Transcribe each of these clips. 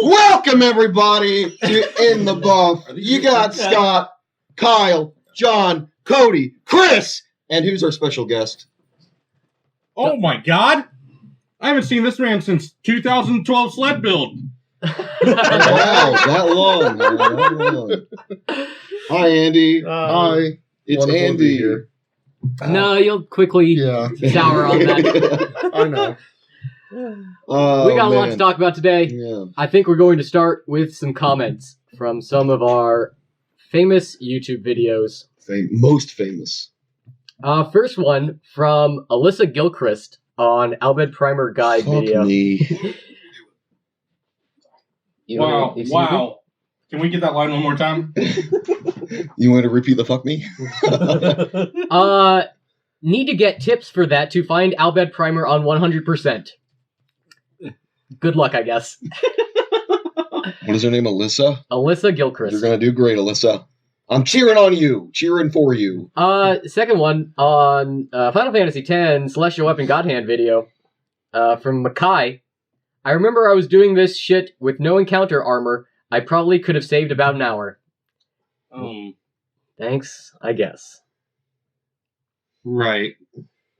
Welcome, everybody, to In the Buff. You got Scott, Kyle, John, Cody, Chris, and who's our special guest? Oh my God! I haven't seen this man since 2012 sled build. Wow, that long. Hi, Andy. Hi. It's Andy. Here. No, you'll quickly sour on that. I know. We got a lot to talk about today. Yeah. I think we're going to start with some comments from some of our famous YouTube videos. Most famous. First one from Alyssa Gilchrist on Albed Primer Guide video. Me. Wow. Can we get that line one more time? You want to repeat the fuck me? Need to get tips for that to find Albed Primer on 100%. Good luck, I guess. What is her name, Alyssa? Alyssa Gilchrist. You're going to do great, Alyssa. I'm cheering on you. Cheering for you. Second one on Final Fantasy X Celestial Weapon God Hand video from Makai. I remember I was doing this shit with no encounter armor. I probably could have saved about an hour. Thanks, I guess. Right.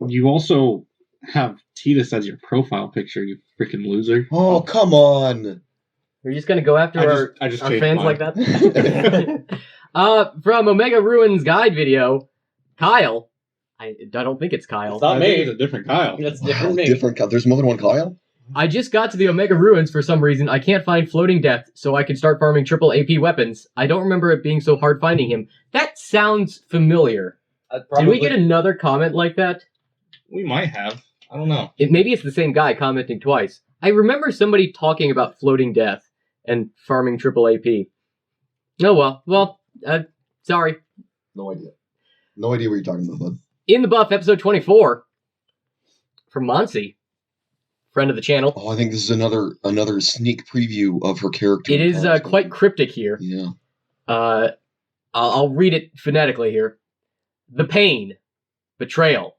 You also have Titus as your profile picture, you freaking loser. Oh, come on. We're just gonna go after I just our changed fans mine. like that? From Omega Ruins Guide video, Kyle. I don't think it's Kyle. I think it's a different Kyle. That's different. Different Kyle. There's more than one Kyle? I just got to the Omega Ruins for some reason. I can't find Floating Death, so I can start farming triple AP weapons. I don't remember it being so hard finding him. That sounds familiar. Did we get another comment like that? We might have. I don't know. Maybe it's the same guy commenting twice. I remember somebody talking about Floating Death and farming triple AP. Oh well. Well, sorry. No idea. No idea what you're talking about, bud. In the Buff, episode 24, from Monsi, friend of the channel. Oh, I think this is another sneak preview of her character. It is quite cryptic here. Yeah. I'll read it phonetically here. The pain. Betrayal.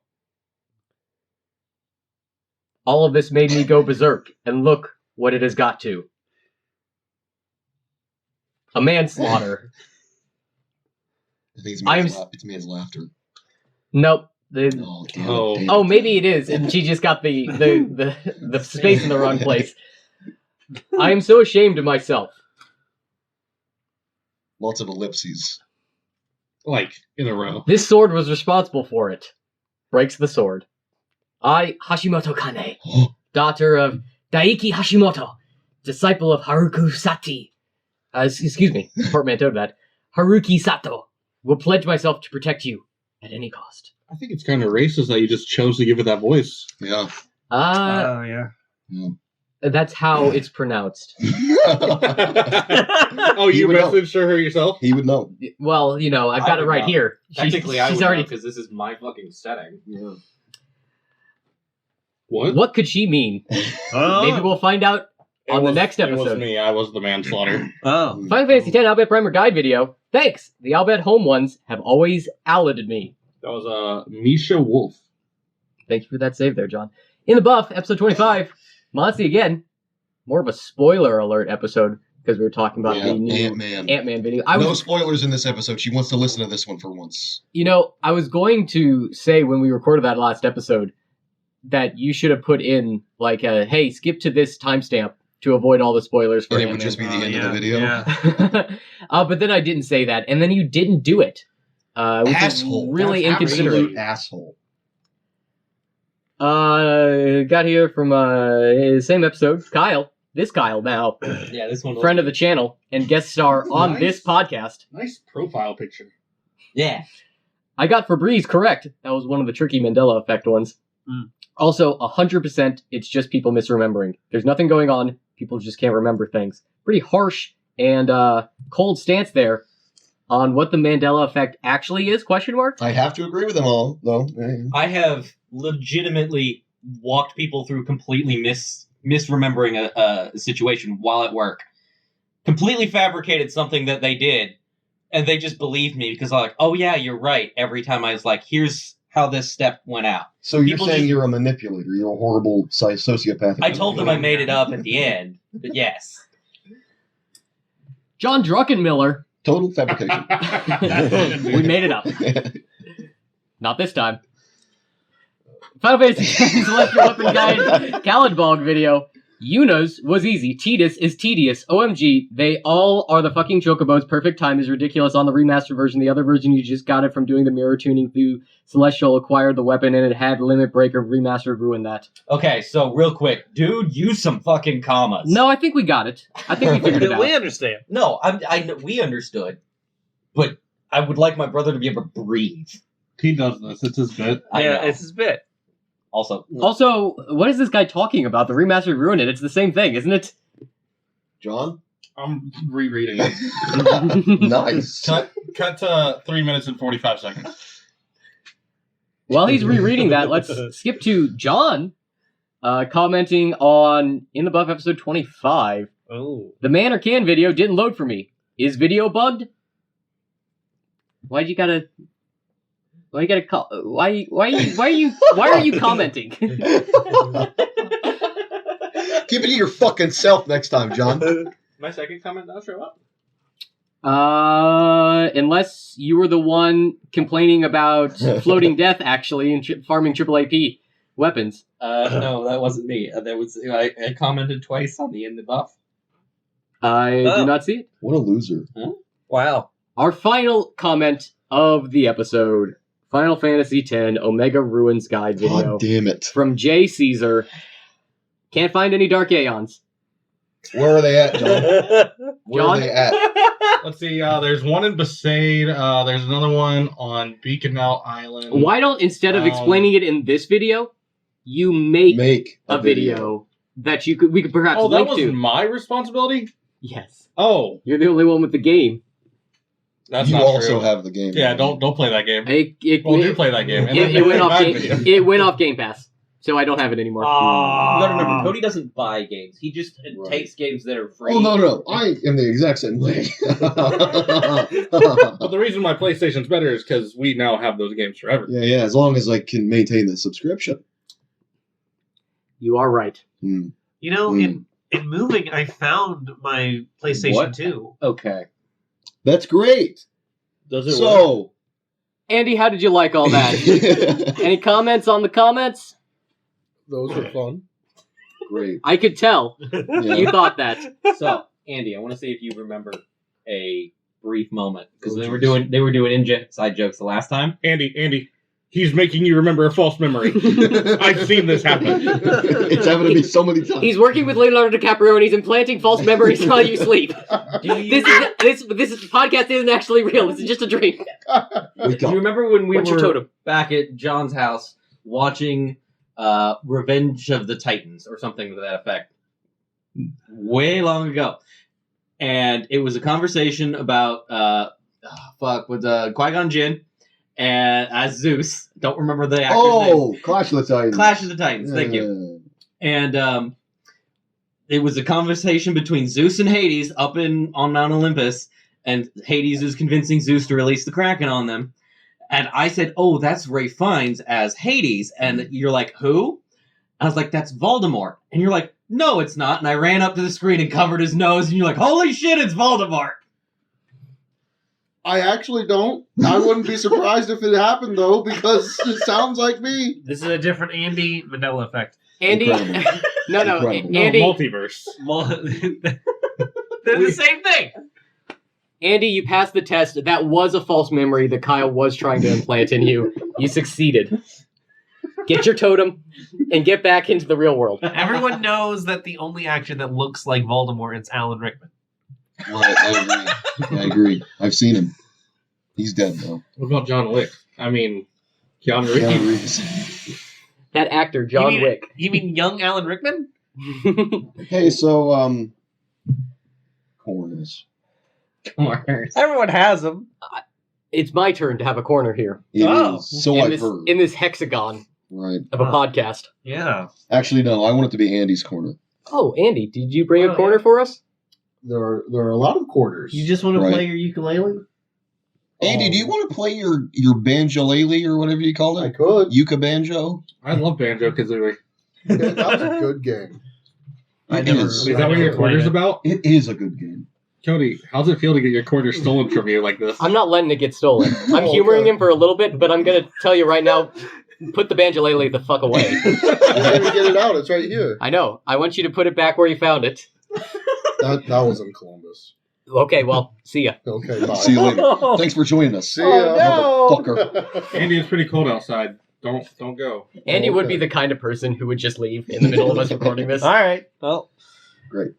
All of this made me go berserk, and look what it has got to. A manslaughter. I think it's man's laughter. Nope. Oh, Maybe it is, and she just got the space in the wrong place. I am so ashamed of myself. Lots of ellipses. Like, in a row. This sword was responsible for it. Breaks the sword. I, Hashimoto Kane, daughter of Daiki Hashimoto, disciple of Haruki Sati. Excuse me, portmanteau of that. Haruki Sato. Will pledge myself to protect you at any cost. I think it's kind of racist that you just chose to give it that voice. Yeah. Yeah. That's how it's pronounced. Oh, you messaged her yourself? He would know. Well, I've got it right here. Technically, I would already because this is my fucking setting. Yeah. What could she mean? Maybe we'll find out on the next episode. It was me. I was the manslaughter. Oh. Final Fantasy X Albed Primer Guide video. Thanks. The Albed home ones have always allied me. That was Misha Wolf. Thank you for that save there, John. In the Buff, episode 25. Monty again. More of a spoiler alert episode because we were talking about the new Ant-Man video. No spoilers in this episode. She wants to listen to this one for once. I was going to say when we recorded that last episode that you should have put in hey, skip to this timestamp to avoid all the spoilers for And it would just be the end of the video. Yeah. But then I didn't say that, and then you didn't do it. Which Asshole. is really inconsiderate. Absolute asshole. Got here from same episode, Kyle. This Kyle now. Yeah, this one. Friend of the channel and guest star on this podcast. Nice profile picture. Yeah. I got Febreze correct. That was one of the tricky Mandela effect ones. Also, 100% it's just people misremembering. There's nothing going on. People just can't remember things. Pretty harsh and cold stance there on what the Mandela effect actually is, question mark? I have to agree with them all, though. I have legitimately walked people through completely misremembering a situation while at work. Completely fabricated something that they did, and they just believed me because I'm like, oh yeah, you're right. Every time I was like, here's how this step went out. So you're saying you're a manipulator. You're a horrible sociopath. I told them I made it up at the end, but yes. John Druckenmiller. Total fabrication. We made it up. Not this time. Final Fantasy X Celestial Weapon Guide Kalendbog video. Yuna's was easy. Tidus is tedious. OMG, they all are the fucking chocobos. Perfect time is ridiculous on the remastered version. The other version, you just got it from doing the mirror tuning through Celestial, acquired the weapon, and it had Limit Breaker. Remastered ruined that. Okay, so real quick, dude, use some fucking commas. No, I think we got it. I think we figured it out. We understand. No, we understood, but I would like my brother to be able to breathe. He does this. It's his bit. I know. It's his bit. Also, What is this guy talking about? The remastered ruined it. It's the same thing, isn't it? John? I'm rereading it. Nice. Cut to 3 minutes and 45 seconds. While he's rereading that, let's skip to John commenting on In the Buff episode 25. Oh. The Man or Can video didn't load for me. Is video bugged? Why are you commenting? Keep it to your fucking self next time, John. My second comment now show up. Unless you were the one complaining about floating death, actually, and farming triple AP weapons. no, that wasn't me. I commented twice on the In the Buff. I do not see it. What a loser. Wow. Our final comment of the episode. Final Fantasy X Omega Ruins Guide video. God damn it. From J. Caesar. Can't find any Dark Aeons. Where are they at, John? Where John? are they at? Let's see. There's one in Besaid. There's another one on Beaconell Island. Why don't, instead of explaining it in this video, you make a a video that we could perhaps Oh, that link was to? my responsibility? Yes. Oh, You're the only one with the game. that's You not also true. have the game. Yeah, don't play that game. Well, do play that game. And It, then it went make off a bad game, video. it went off Game Pass, so I don't have it anymore. You gotta remember, Cody doesn't buy games. He just Right. takes games that are free. Oh, no. I am the exact same way. But the reason my PlayStation's better is because we now have those games forever. Yeah, as long as I can maintain the subscription. You are right. Hmm. You know, Mm. in moving, I found my PlayStation What? 2. Okay. That's great. Does it work? So, Andy, how did you like all that? Any comments on the comments? Those were fun. great. I could tell Yeah. you thought that. So, Andy, I want to see if you remember a brief moment because Oh, they were jeez. doing inside jokes the last time. Andy, he's making you remember a false memory. I've seen this happen. It's happened to me so many times. He's working with Leonardo DiCaprio and he's implanting false memories while you sleep. This podcast isn't actually real. This is just a dream. Wake Do up. you remember when we What's your were totem? back at John's house watching Revenge of the Titans or something to that effect? Way long ago. And it was a conversation about with Qui-Gon Jinn and as Zeus. Don't remember the actor's name. Oh, Clash of the Titans. Clash of the Titans, thank you. And it was a conversation between Zeus and Hades up on Mount Olympus, and Hades is convincing Zeus to release the Kraken on them. And I said, "Oh, that's Ray Fiennes as Hades," and you're like, "Who?" I was like, "That's Voldemort," and you're like, "No, it's not." And I ran up to the screen and covered his nose, and you're like, "Holy shit, it's Voldemort!" I actually don't. I wouldn't be surprised if it happened, though, because it sounds like me. This is a different Andy Vanilla effect. Andy, Incredible. no, Incredible. No, Andy, multiverse. They're the same thing. Andy, you passed the test. That was a false memory that Kyle was trying to implant in you. You succeeded. Get your totem and get back into the real world. Everyone knows that the only actor that looks like Voldemort is Alan Rickman. Right, I agree. I've seen him. He's dead, though. What about John Wick? I mean, Keanu Keanu Reeves. Reeves. That actor, John Wick. You mean young Alan Rickman? Hey, so, corners. Everyone has them. It's my turn to have a corner here. It Oh. is. So in I've this, heard. in this hexagon Right. of a Huh. podcast. Yeah. Actually, no. I want it to be Andy's corner. Oh, Andy, did you bring Oh, a corner yeah. for us? There are a lot of quarters. You just want to Right. play your ukulele? Andy, do you want to play your banjo-lele or whatever you called it? I could. Yuka banjo? I love Banjo Kazooie. That was a good game. I It never- is. Is that what your quarter's about? It is a good game. Cody, how's it feel to get your quarter stolen from you like this? I'm not letting it get stolen. I'm Oh, humoring okay. him for a little bit, but I'm gonna tell you right now, put the banjolele the fuck away. You can't even get it out. It's right here. I know. I want you to put it back where you found it. That was in Columbus. Okay, well, see ya. Okay, bye. See you later. Thanks for joining us. See ya, motherfucker. Andy, it's pretty cold outside. Don't go. Andy would okay. be the kind of person who would just leave in the middle of us recording this. All right. Well, Great.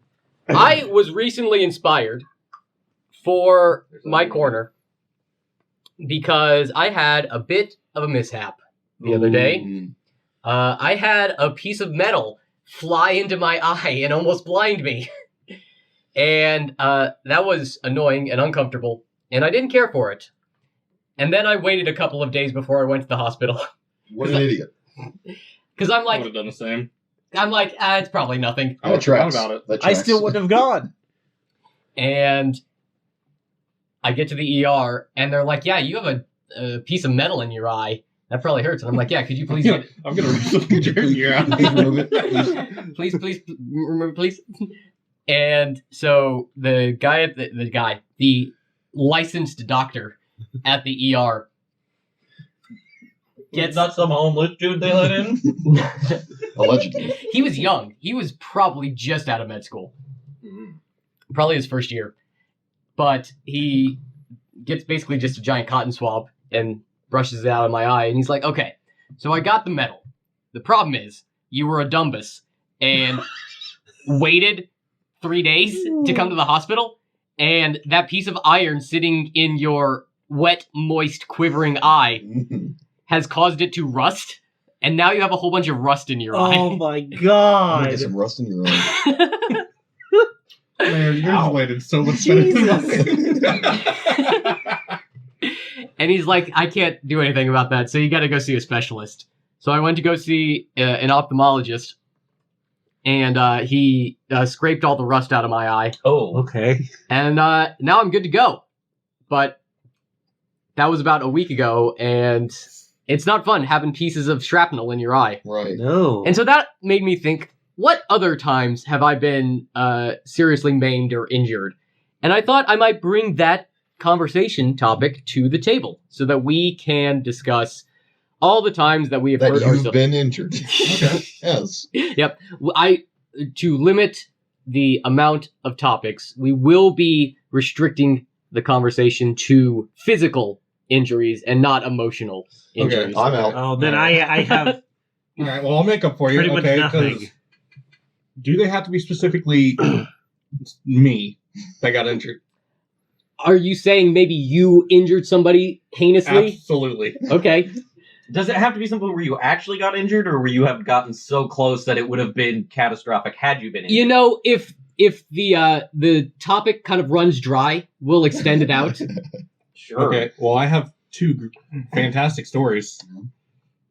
I was recently inspired for my corner because I had a bit of a mishap the other day. Mm. I had a piece of metal fly into my eye and almost blind me. And that was annoying and uncomfortable, and I didn't care for it. And then I waited a couple of days before I went to the hospital. What an idiot. Because I'm I like, would have done the same. it's probably nothing. I would have forgot about it. That I tracks. still wouldn't have gone. And I get to the ER, and they're like, yeah, you have a piece of metal in your eye. That probably hurts. And I'm like, yeah, could you please get I'm gonna rip some jersey out. Please remove it. Please. please, remember, please. And so the guy at the licensed doctor at the ER It's not some homeless dude they let in. Allegedly. He was young. He was probably just out of med school. Probably his first year. But he gets basically just a giant cotton swab and brushes it out of my eye. And he's like, okay, so I got the metal. The problem is you were a dumbus and waited 3 days to come to the hospital. And that piece of iron sitting in your wet, moist, quivering eye has caused it to rust. And now you have a whole bunch of rust in your eye. Oh my I'm gonna god. get some rust in your eye. Man, yours waited so much better than mine. And he's like, I can't do anything about that, so you gotta go see a specialist. So I went to go see an ophthalmologist, and he scraped all the rust out of my eye. Oh, Okay. And now I'm good to go. But that was about a week ago, and it's not fun having pieces of shrapnel in your eye. Right. No. And so that made me think, what other times have I been seriously maimed or injured? And I thought I might bring that conversation topic to the table so that we can discuss all the times that we have That hurt you've ourselves. been injured. Okay. Yes. Yep. To limit the amount of topics, we will be restricting the conversation to physical injuries and not emotional injuries. I'm out. Oh, then I have All right, well, I'll make up for you. pretty much Okay, nothing. 'cause do they have to be specifically me that got injured? Are you saying maybe you injured somebody heinously? Absolutely. Okay. does it have to be something where you actually got injured, or where you have gotten so close that it would have been catastrophic had you been injured? You know, if the topic kind of runs dry, we'll extend it out. Sure. Okay, well, I have two fantastic stories.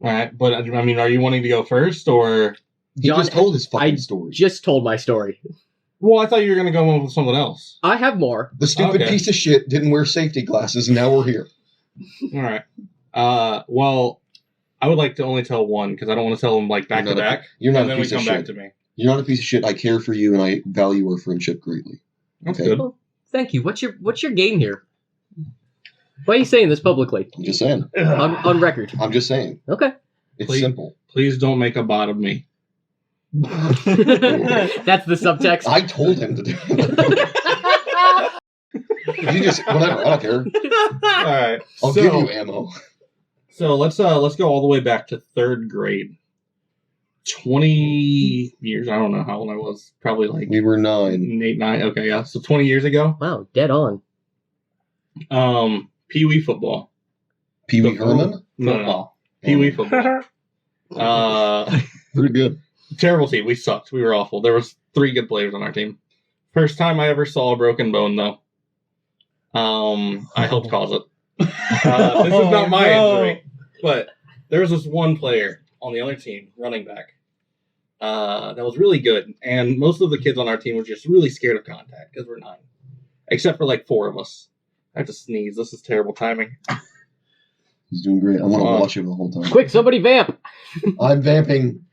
All right, but I mean, are you wanting to go first, or? He John, just told his fucking I story. Just told my story. Well, I thought you were going to go on with someone else. I have more. The stupid Okay. piece of shit didn't wear safety glasses, and now we're here. All right. Well, I would like to only tell one because I don't want to tell them like back to You're not a- back, You're not and a then we piece of come shit. back to me. You're not a piece of shit. I care for you, and I value our friendship greatly. That's Okay. good. Well, thank you. What's your game here? Why are you saying this publicly? I'm just saying. On record. I'm just saying. Okay. It's Please. simple. Please don't make a bot of me. That's the subtext. I told him to do it. You just whatever. I don't care. All right. I'll so, give you ammo. So let's go all the way back to third grade. 20 years. I don't know how old I was. Probably like We were 9. 8, 9. Okay, yeah. So 20 years ago. Wow, dead on. Pee Wee football. Pee Wee Herman. No. Pee Wee football. Pretty good. Terrible team. We sucked. We were awful. There was 3 good players on our team. First time I ever saw a broken bone, though. I helped cause it. This is not my injury, but there was this one player on the other team, running back, that was really good, and most of the kids on our team were just really scared of contact because we're 9, except for like 4 of us. I have to sneeze. This is terrible timing. He's doing great. I want to watch him the whole time. Quick, somebody vamp. I'm vamping.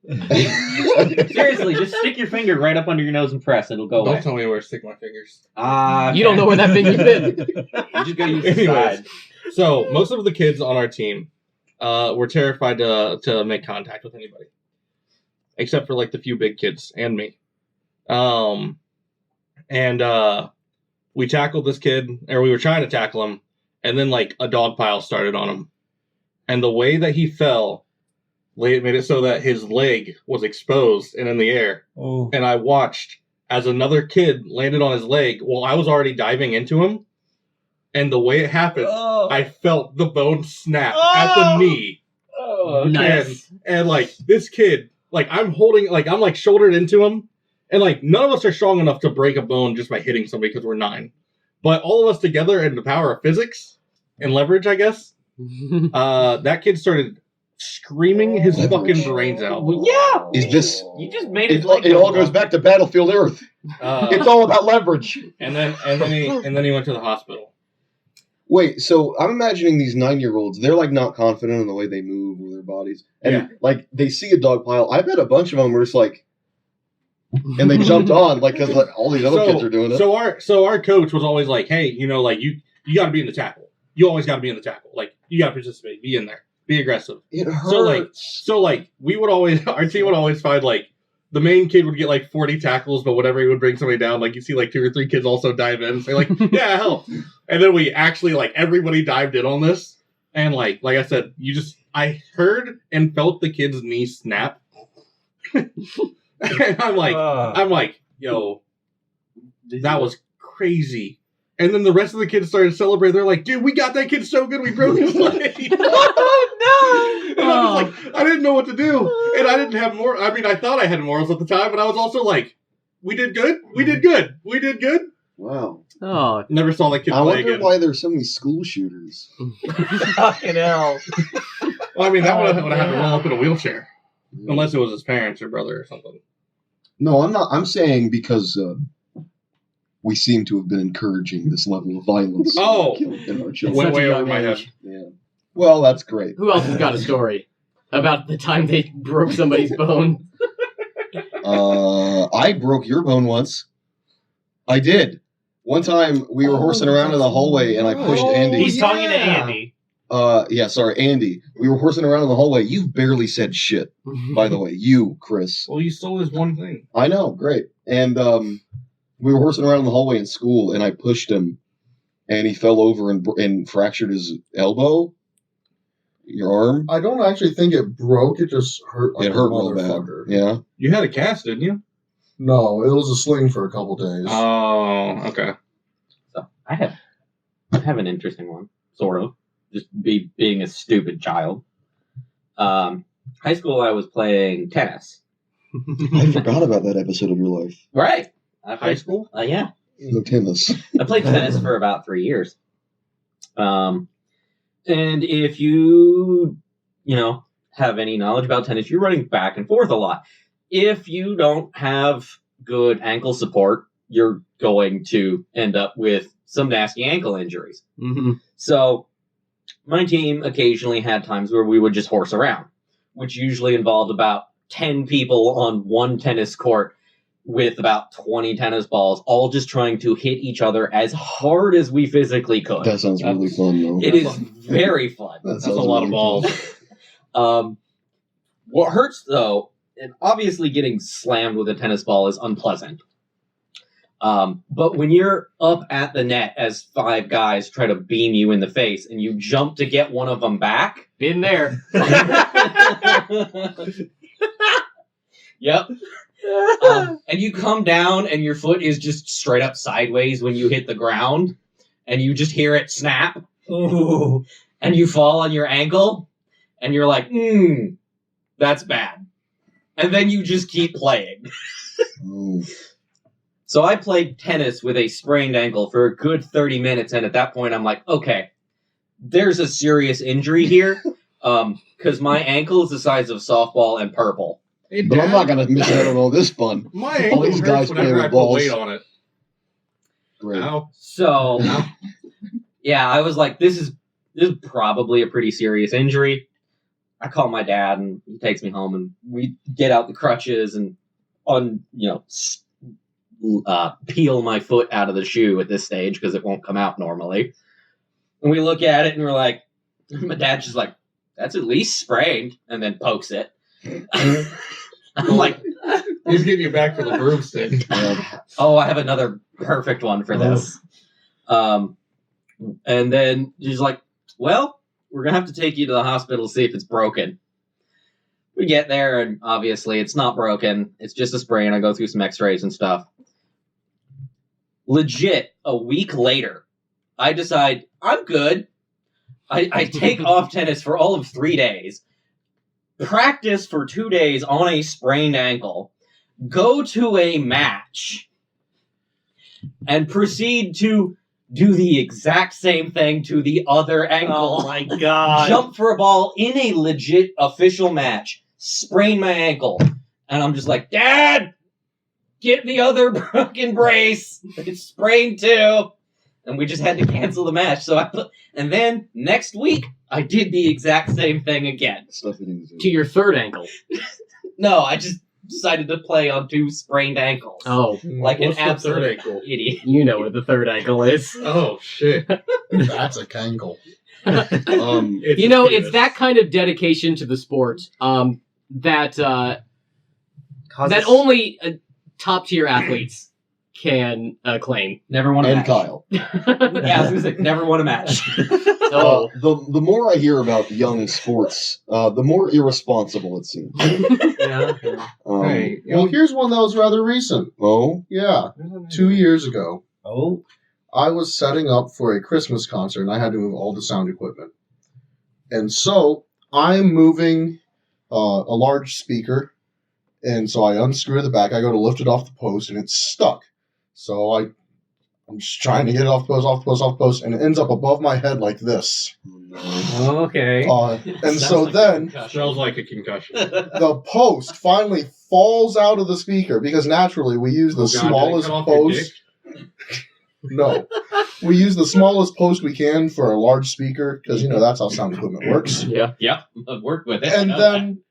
Seriously, just stick your finger right up under your nose and press. It'll go Don't away. tell me where to stick my fingers. You don't know where that finger's been. You just gotta use the Anyways. side. So most of the kids on our team were terrified to make contact with anybody, except for like the few big kids and me. We tackled this kid, or we were trying to tackle him, and then like a dog pile started on him, and the way that he fell made it so that his leg was exposed and in the air. Oh. And I watched as another kid landed on his leg while I was already diving into him. And the way it happened, I felt the bone snap at the knee. Oh, nice. And like this kid, like I'm like shouldered into him. And like none of us are strong enough to break a bone just by hitting somebody because we're 9. But all of us together and the power of physics and leverage, I guess, that kid started screaming his Leverage. fucking brains out. Well, yeah. Is this? You just made it. It all goes back to Battlefield Earth. It's all about leverage. And then he went to the hospital. Wait, so I'm imagining these 9-year-olds. They're like not confident in the way they move with their bodies, and like they see a dog pile. I bet a bunch of them were just like, and they jumped on like because like, all these other kids are doing it. So our coach was always like, hey, you know, like you got to be in the tackle. You always got to be in the tackle. Like you got to participate. Be in there. Be aggressive. It hurts. So we would always our team would always find like the main kid would get like 40 tackles, but whenever he would bring somebody down, like you see like 2 or 3 kids also dive in and say like, yeah, help. And then we actually like everybody dived in on this, and like I said, I heard and felt the kid's knee snap, and I'm like, yo, that was crazy. And then the rest of the kids started celebrating. They're like, dude, we got that kid so good, we broke his leg. Oh, no! And I was like, I didn't know what to do. And I didn't have more. I mean, I thought I had morals at the time, but I was also like, we did good. We did good. We did good. Wow. Oh, Never saw that kid I play wonder again. why there's so many school shooters. Fucking hell. Well, I mean, that would have had to yeah. roll up in a wheelchair. Unless it was his parents or brother or something. No, I'm not. I'm saying because we seem to have been encouraging this level of violence in our It's children. Went such way a over young my age. head. Yeah. Well, that's great. Who else has got a story about the time they broke somebody's bone? I broke your bone once. I did. One time we were horsing around in the hallway and I pushed Andy. He's talking to Andy. Andy. We were horsing around in the hallway. You barely said shit, by the way. You, Chris. Well, you stole his one thing. I know, great. And we were horsing around in the hallway in school, and I pushed him, and he fell over and fractured his elbow, your arm. I don't actually think it broke. It just hurt. Like It hurt real bad. motherfucker. Yeah. You had a cast, didn't you? No, it was a sling for a couple days. Oh, okay. So I have an interesting one, sort of. Just being a stupid child. High school, I was playing tennis. I forgot about that episode of your life. Right. High school? Yeah. No tennis. I played tennis for about 3 years. And if you have any knowledge about tennis, you're running back and forth a lot. If you don't have good ankle support, you're going to end up with some nasty ankle injuries. Mm-hmm. So my team occasionally had times where we would just horse around, which usually involved about 10 people on one tennis court with about 20 tennis balls, all just trying to hit each other as hard as we physically could. That sounds really fun, though. It is very fun. That That's sounds a lot of really balls. What hurts, though, and obviously getting slammed with a tennis ball is unpleasant. But when you're up at the net as 5 guys try to beam you in the face and you jump to get one of them back. Been there. Yep. And you come down and your foot is just straight up sideways when you hit the ground and you just hear it snap. Ooh. And you fall on your ankle and you're like, that's bad. And then you just keep playing. Oh. So I played tennis with a sprained ankle for a good 30 minutes. And at that point, I'm like, okay, there's a serious injury here. Because my ankle is the size of softball and purple. Hey, But I'm not going to miss out on all this fun. My ankle these guys hurts whenever play I with put balls. weight on it. Great. Ow. So, yeah, I was like, this is probably a pretty serious injury. I call my dad, and he takes me home, and we get out the crutches and peel my foot out of the shoe at this stage because it won't come out normally. And we look at it, and we're like, my dad's just like, that's at least sprained, and then pokes it. I'm like, He's getting you back for the broomstick. oh, I have another perfect one for this. And then she's like, well, we're going to have to take you to the hospital to see if it's broken. We get there, and obviously it's not broken. It's just a sprain. I go through some x-rays and stuff. Legit, a week later, I decide I'm good. I take off tennis for all of 3 days. Practice for 2 days on a sprained ankle. Go to a match. And proceed to do the exact same thing to the other ankle. Oh my god. Jump for a ball in a legit official match. Sprain my ankle. And I'm just like, Dad! Get the other broken brace! It's sprained too! And we just had to cancel the match. And then, next week, I did the exact same thing again. To your third ankle. No, I just decided to play on 2 sprained ankles. Oh, Like an What's the third absolute ankle? idiot. you know what the third ankle is. Oh, shit. That's a cankle. It's You a know, penis. it's that kind of dedication to the sport that only top tier athletes can claim. Never won a And match. Kyle. Yeah, I was gonna say, never won a match. So The more I hear about young sports, the more irresponsible it seems. Yeah. Hey, Well, here's one that was rather recent. Oh, Yeah, 2 years ago. Oh. I was setting up for a Christmas concert, and I had to move all the sound equipment. And so I'm moving a large speaker, and so I unscrew the back. I go to lift it off the post, and it's stuck. So I'm just trying to get it off the post, and it ends up above my head like this. Okay. And so then smells like a concussion. the post finally falls out of the speaker because naturally we use the Oh, God, did it smallest cut off your post. No, we use the smallest post we can for a large speaker because that's how sound equipment works. yeah. Yep, I've worked with it. And I know then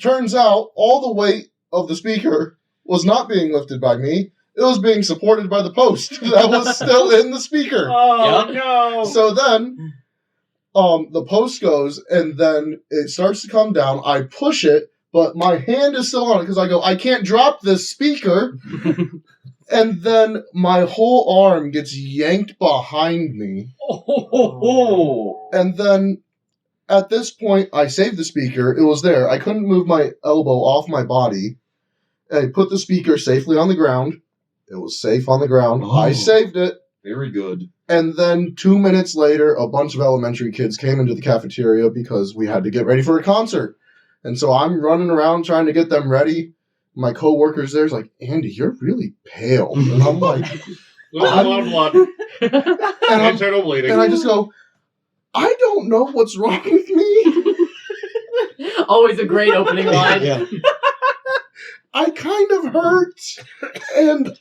turns out all the weight of the speaker was not being lifted by me. It was being supported by the post that was still in the speaker. Oh Yep. no. So then the post goes and then it starts to come down. I push it, but my hand is still on it because I go, I can't drop this speaker. And then my whole arm gets yanked behind me. Oh. And then at this point, I saved the speaker. It was there. I couldn't move my elbow off my body. I put the speaker safely on the ground. It was safe on the ground. Oh. I saved it. very good. And then 2 minutes later, a bunch of elementary kids came into the cafeteria because we had to get ready for a concert. And so I'm running around trying to get them ready. My coworker's there's like, Andy, you're really pale. And I'm like, There's a lot of blood. and, I'm, Internal bleeding. and I just go, I don't know what's wrong with me. Always a great opening line. Yeah. I kind of hurt. And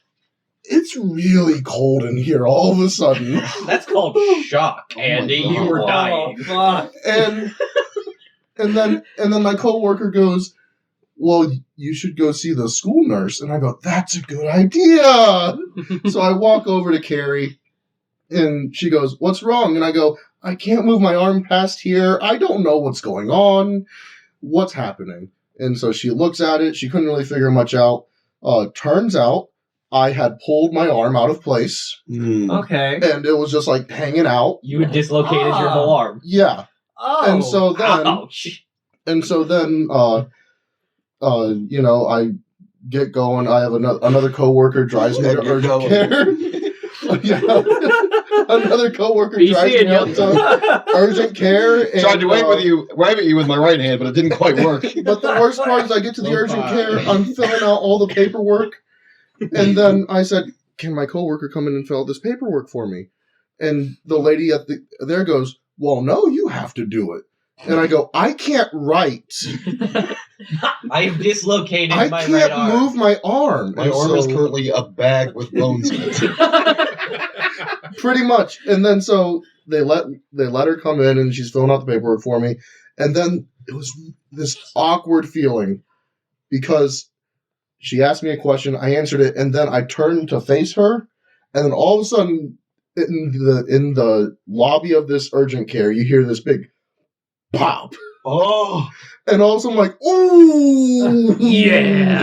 it's really cold in here all of a sudden. That's called shock, Andy. God. You were Oh, dying. fuck. And then my coworker goes, well, you should go see the school nurse. And I go, that's a good idea. So I walk over to Carrie, and she goes, what's wrong? And I go, I can't move my arm past here. I don't know what's going on. What's happening? And so she looks at it. She couldn't really figure much out. Turns out I had pulled my arm out of place, Okay. and it was just like hanging out. You had dislocated your whole arm. Yeah. Oh. And so then... Ouch. And so then, I get going. I have another coworker drives me to Get urgent going. care. Yeah. Another coworker BC drives me and out to urgent care. And, Tried to wave at you with my right hand, but it didn't quite work. But the worst part is I get to the Oh, urgent God. care. I'm filling out all the paperwork. And then I said, can my coworker come in and fill out this paperwork for me? And the lady there goes, well, no, you have to do it. And I go, I can't write. I have dislocated I my can't right arm. move my arm. My And arm is so- currently a bag with bones in it. Pretty much. And then so they let her come in and she's filling out the paperwork for me. And then it was this awkward feeling because she asked me a question, I answered it, and then I turned to face her, and then all of a sudden, in the lobby of this urgent care, you hear this big pop. Oh, And all of a sudden, I'm like, ooh! Yeah.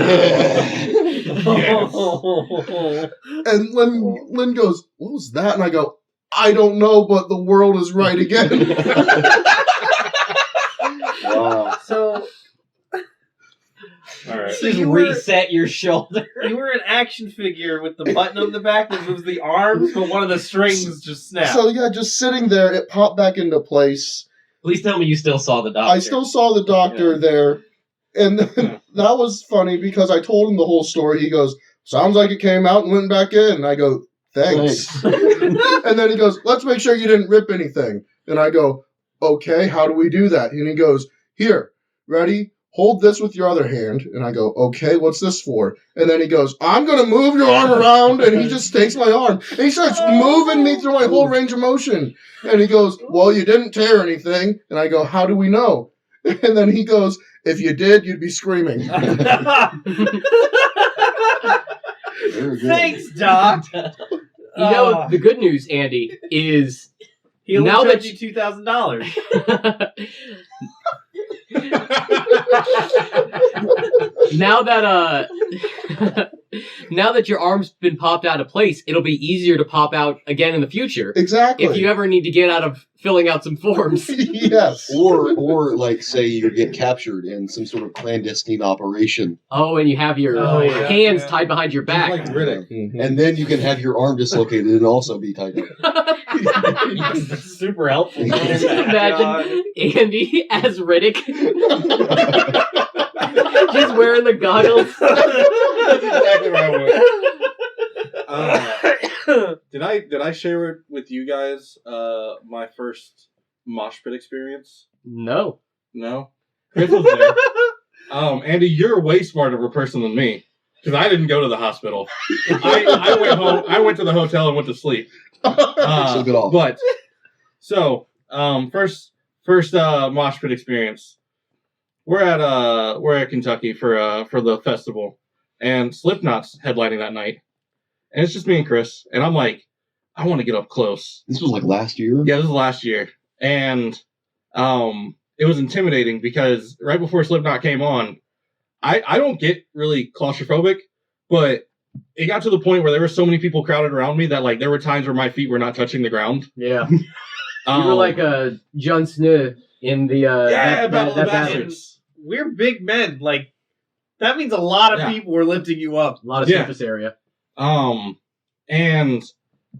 And Lynn goes, what was that? And I go, I don't know, but the world is right again. wow. So All right. So Just you were- reset your shoulder. you were an action figure with the button on the back that moves the arms, but one of the strings just snapped. So yeah, just sitting there, it popped back into place. Please tell me you still saw the doctor. I still saw the doctor there. And then that was funny because I told him the whole story. He goes, sounds like it came out and went back in. And I go, thanks. And then he goes, let's make sure you didn't rip anything. And I go, okay, how do we do that? And he goes, here, ready? Hold this with your other hand. And I go, okay, what's this for? And then he goes, I'm going to move your arm around. And he just takes my arm. And he starts moving me through my whole range of motion. And he goes, well, you didn't tear anything. And I go, how do we know? And then he goes, if you did, you'd be screaming. Very good. Thanks, Doc. You know, the good news, Andy, is He only now charged that you $2,000. now that now that your arm's been popped out of place, it'll be easier to pop out again in the future. Exactly. If you ever need to get out of filling out some forms. Yes. Or like say you get captured in some sort of clandestine operation, Oh, and you have your Oh, yeah, hands yeah. tied behind your back. Like Riddick. and then you can have your arm dislocated and also be tied up. Super helpful. Just imagine Andy as Riddick. Just wearing the goggles. That's exactly what I want. Did I share with you guys my first mosh pit experience? No. No? Chris was there. Andy, you're a way smarter of a person than me. Because I didn't go to the hospital. I went home. I went to the hotel and went to sleep. So good off. But so first mosh pit experience. We're at Kentucky for the festival, and Slipknot's headlining that night, and it's just me and Chris, and I'm like, I want to get up close. This was like last year. Yeah, this was last year, and it was intimidating because right before Slipknot came on, I don't get really claustrophobic, but it got to the point where there were so many people crowded around me that like there were times where my feet were not touching the ground. Yeah. You were like Jon Snow in the Battle of the that Bastards. We're big men. Like, that means a lot of Yeah. people were lifting you up. A lot of Yeah. surface area. And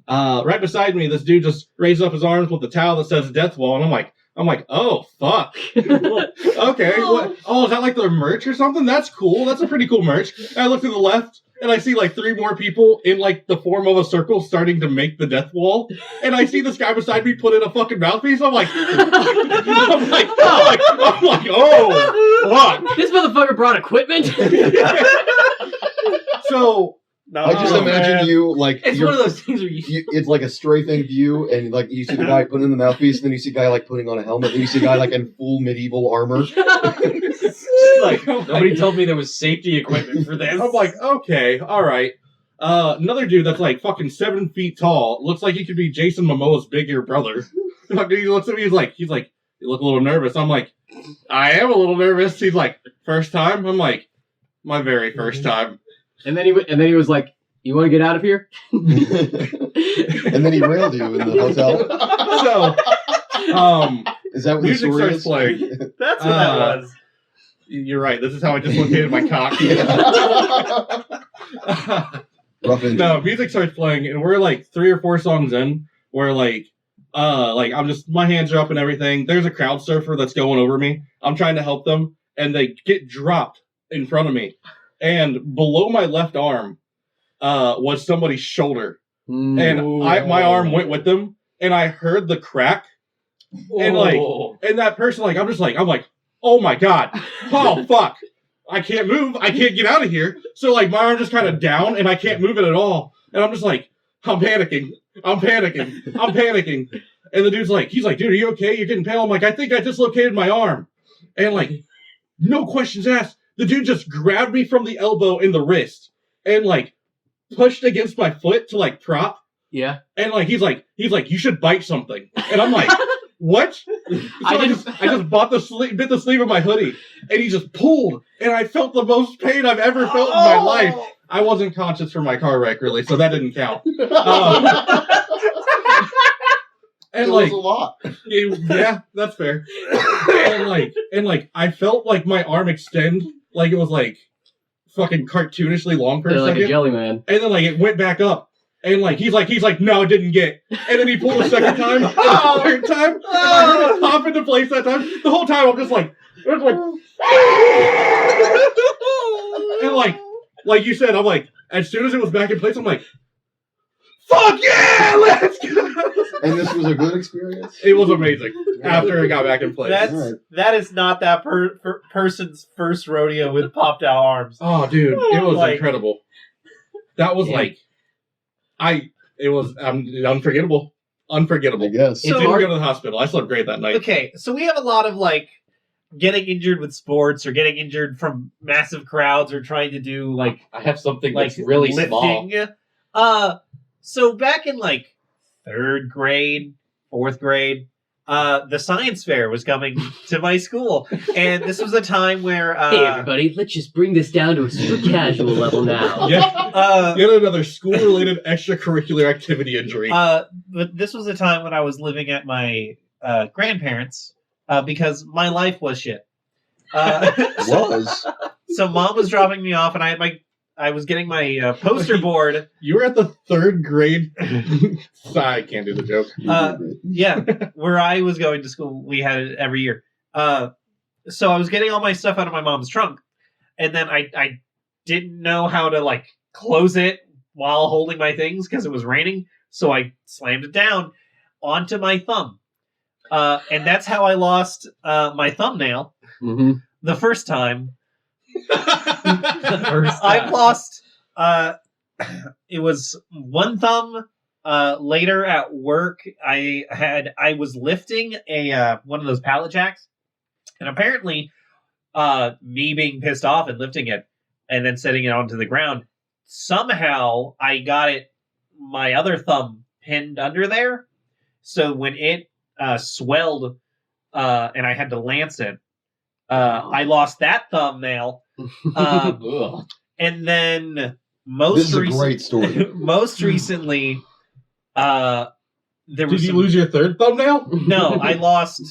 right beside me, this dude just raised up his arms with the towel that says Death Wall, and I'm like, oh fuck. Okay, what? Oh, is that like the merch or something? That's cool. That's a pretty cool merch. And I look to the left, and I see like 3 more people in like the form of a circle starting to make the Death Wall, and I see this guy beside me put in a fucking mouthpiece. I'm like, oh fuck. This motherfucker brought equipment. So No, I just imagine man. you like It's you're- one of those things where you it's like a strafing view, and like you see the guy putting in the mouthpiece, and then you see a guy like putting on a helmet, and you see a guy like in full medieval armor. like nobody told me there was safety equipment for this. I'm like, okay, all right. Another dude that's like fucking 7 feet tall, looks like he could be Jason Momoa's bigger brother. He looks at me, he's like, you look a little nervous. I'm like, I am a little nervous. He's like, first time? I'm like, my very first time. And then he was like, "You want to get out of here?" And then he railed you in the hotel. So, Is that what the music story starts is? playing. That's what that was. You're right. This is how I dislocated my cock. Rough ending. No, music starts playing, and we're like 3 or 4 songs in, where like I'm just, my hands are up and everything. There's a crowd surfer that's going over me. I'm trying to help them, and they get dropped in front of me. And below my left arm was somebody's shoulder. And my arm went with them, and I heard the crack. And like, and that person, like, I'm like, oh my god, oh fuck, I can't move, I can't get out of here. So like, my arm just kind of down, and I can't move it at all. And I'm just like, I'm panicking. And the dude's like, he's like, dude, are you okay? You're getting pale. I'm like, I think I dislocated my arm. And like, no questions asked. The dude just grabbed me from the elbow and the wrist and like pushed against my foot to like prop. Yeah. And like, he's like, you should bite something. And I'm like, what? So I just bit the sleeve of my hoodie, and he just pulled, and I felt the most pain I've ever felt in my life. I wasn't conscious from my car wreck, really, so that didn't count. And it like, was a lot. Yeah, that's fair. And like, I felt like my arm extend, like it was like fucking cartoonishly long for a second. Like a jelly man. And then like it went back up. And like he's like, no, it didn't get. And then he pulled a second time, and a third time, and I heard it pop into place that time. The whole time I'm just like, it was like, and like you said, I'm like, as soon as it was back in place, I'm like, fuck yeah, let's go. And this was a good experience? It was amazing after it got back in place. That is not that person's first rodeo with popped out arms. Oh, dude, it was incredible. That was it was unforgettable. Unforgettable. I guess. It didn't go to the hospital. I slept great that night. Okay, so we have a lot of like getting injured with sports or getting injured from massive crowds or trying to do like I have something like that's really lifting. small. So back in like 3rd grade, 4th grade, the science fair was coming to my school, and this was a time where hey everybody, let's just bring this down to a super casual level now. Yeah. Yet another school-related extracurricular activity injury. But this was a time when I was living at my grandparents' because my life was shit. So mom was dropping me off, and I was getting my poster board. You were at the 3rd grade. I can't do the joke. Yeah, where I was going to school, we had it every year. So I was getting all my stuff out of my mom's trunk, and then I didn't know how to like close it while holding my things because it was raining. So I slammed it down onto my thumb, and that's how I lost my thumbnail the first time. I've lost it was one thumb. Later at work I was lifting a one of those pallet jacks, and apparently me being pissed off and lifting it and then setting it onto the ground, somehow I got my other thumb pinned under there, so when it swelled and I had to lance it, I lost that thumbnail. And then this is a great story. Most recently, there was Did you lose your 3rd thumbnail? No, I lost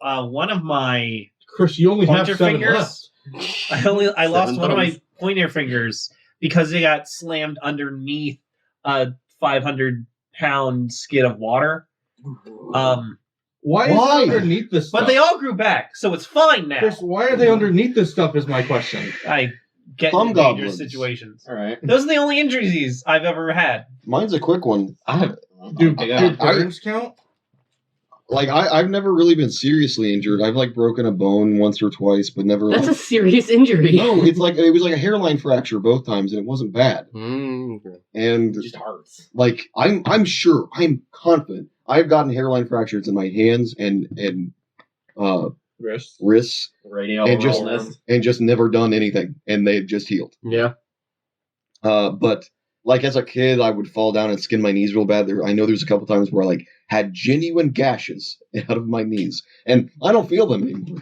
one of my Chris, you only have pointer 7 fingers. left. I lost one of my thumbs. pointer fingers because it got slammed underneath a 500-pound skid of water. Why is it underneath this stuff? But they all grew back, so it's fine now. Chris, why are they underneath this stuff is my question. I get Thumb in dangerous goblins. situations. All right. Those are the only injuries I've ever had. Mine's a quick one. Dude, burns count? Like, I've never really been seriously injured. I've, like, broken a bone once or twice, but never... That's a serious injury. No, it was like a hairline fracture both times, and it wasn't bad. Okay. And, It just hurts. like, I'm confident I've gotten hairline fractures in my hands and wrists Radio and wellness. just never done anything, and they've just healed. Yeah. But like as a kid, I would fall down and skin my knees real bad. I know there's a couple times where I like had genuine gashes out of my knees, and I don't feel them anymore.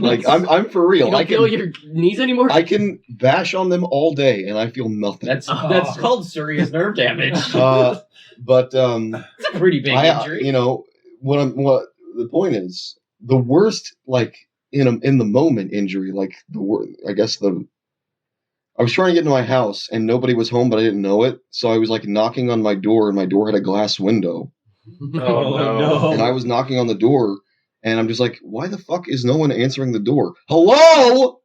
Like I'm for real. You don't feel your knees anymore? I can bash on them all day, and I feel nothing. That's called serious nerve damage. But It's a pretty big injury. You know what the point is, the worst like in the moment injury, like I was trying to get into my house and nobody was home, but I didn't know it. So I was like knocking on my door, and my door had a glass window. Oh no. And I was knocking on the door, and I'm just like, why the fuck is no one answering the door? Hello?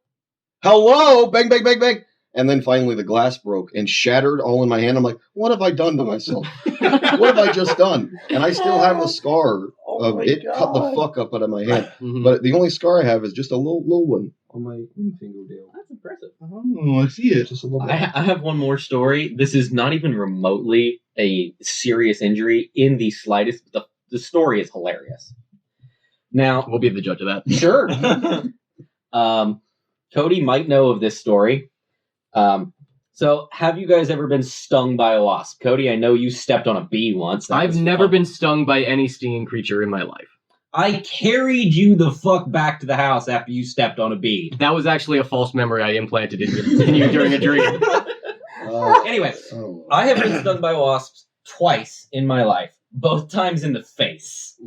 Hello? Bang, bang, bang, bang. And then finally the glass broke and shattered all in my hand. I'm like, what have I done to myself? What have I just done? And I still have the scar of it cut the fuck up out of my hand. But the only scar I have is just a little one on my ring finger nail. That's impressive. Oh, I see it. Just a little bit. I have one more story. This is not even remotely a serious injury in the slightest. The the story is hilarious. Now, We'll be the judge of that. sure. Cody might know of this story. So, have you guys ever been stung by a wasp? Cody, I know you stepped on a bee once. That I've was never fun. been stung by any stinging creature in my life. I carried you the fuck back to the house after you stepped on a bee. That was actually a false memory I implanted in you during a dream. Anyway, Oh. I have been stung by wasps twice in my life, both times in the face.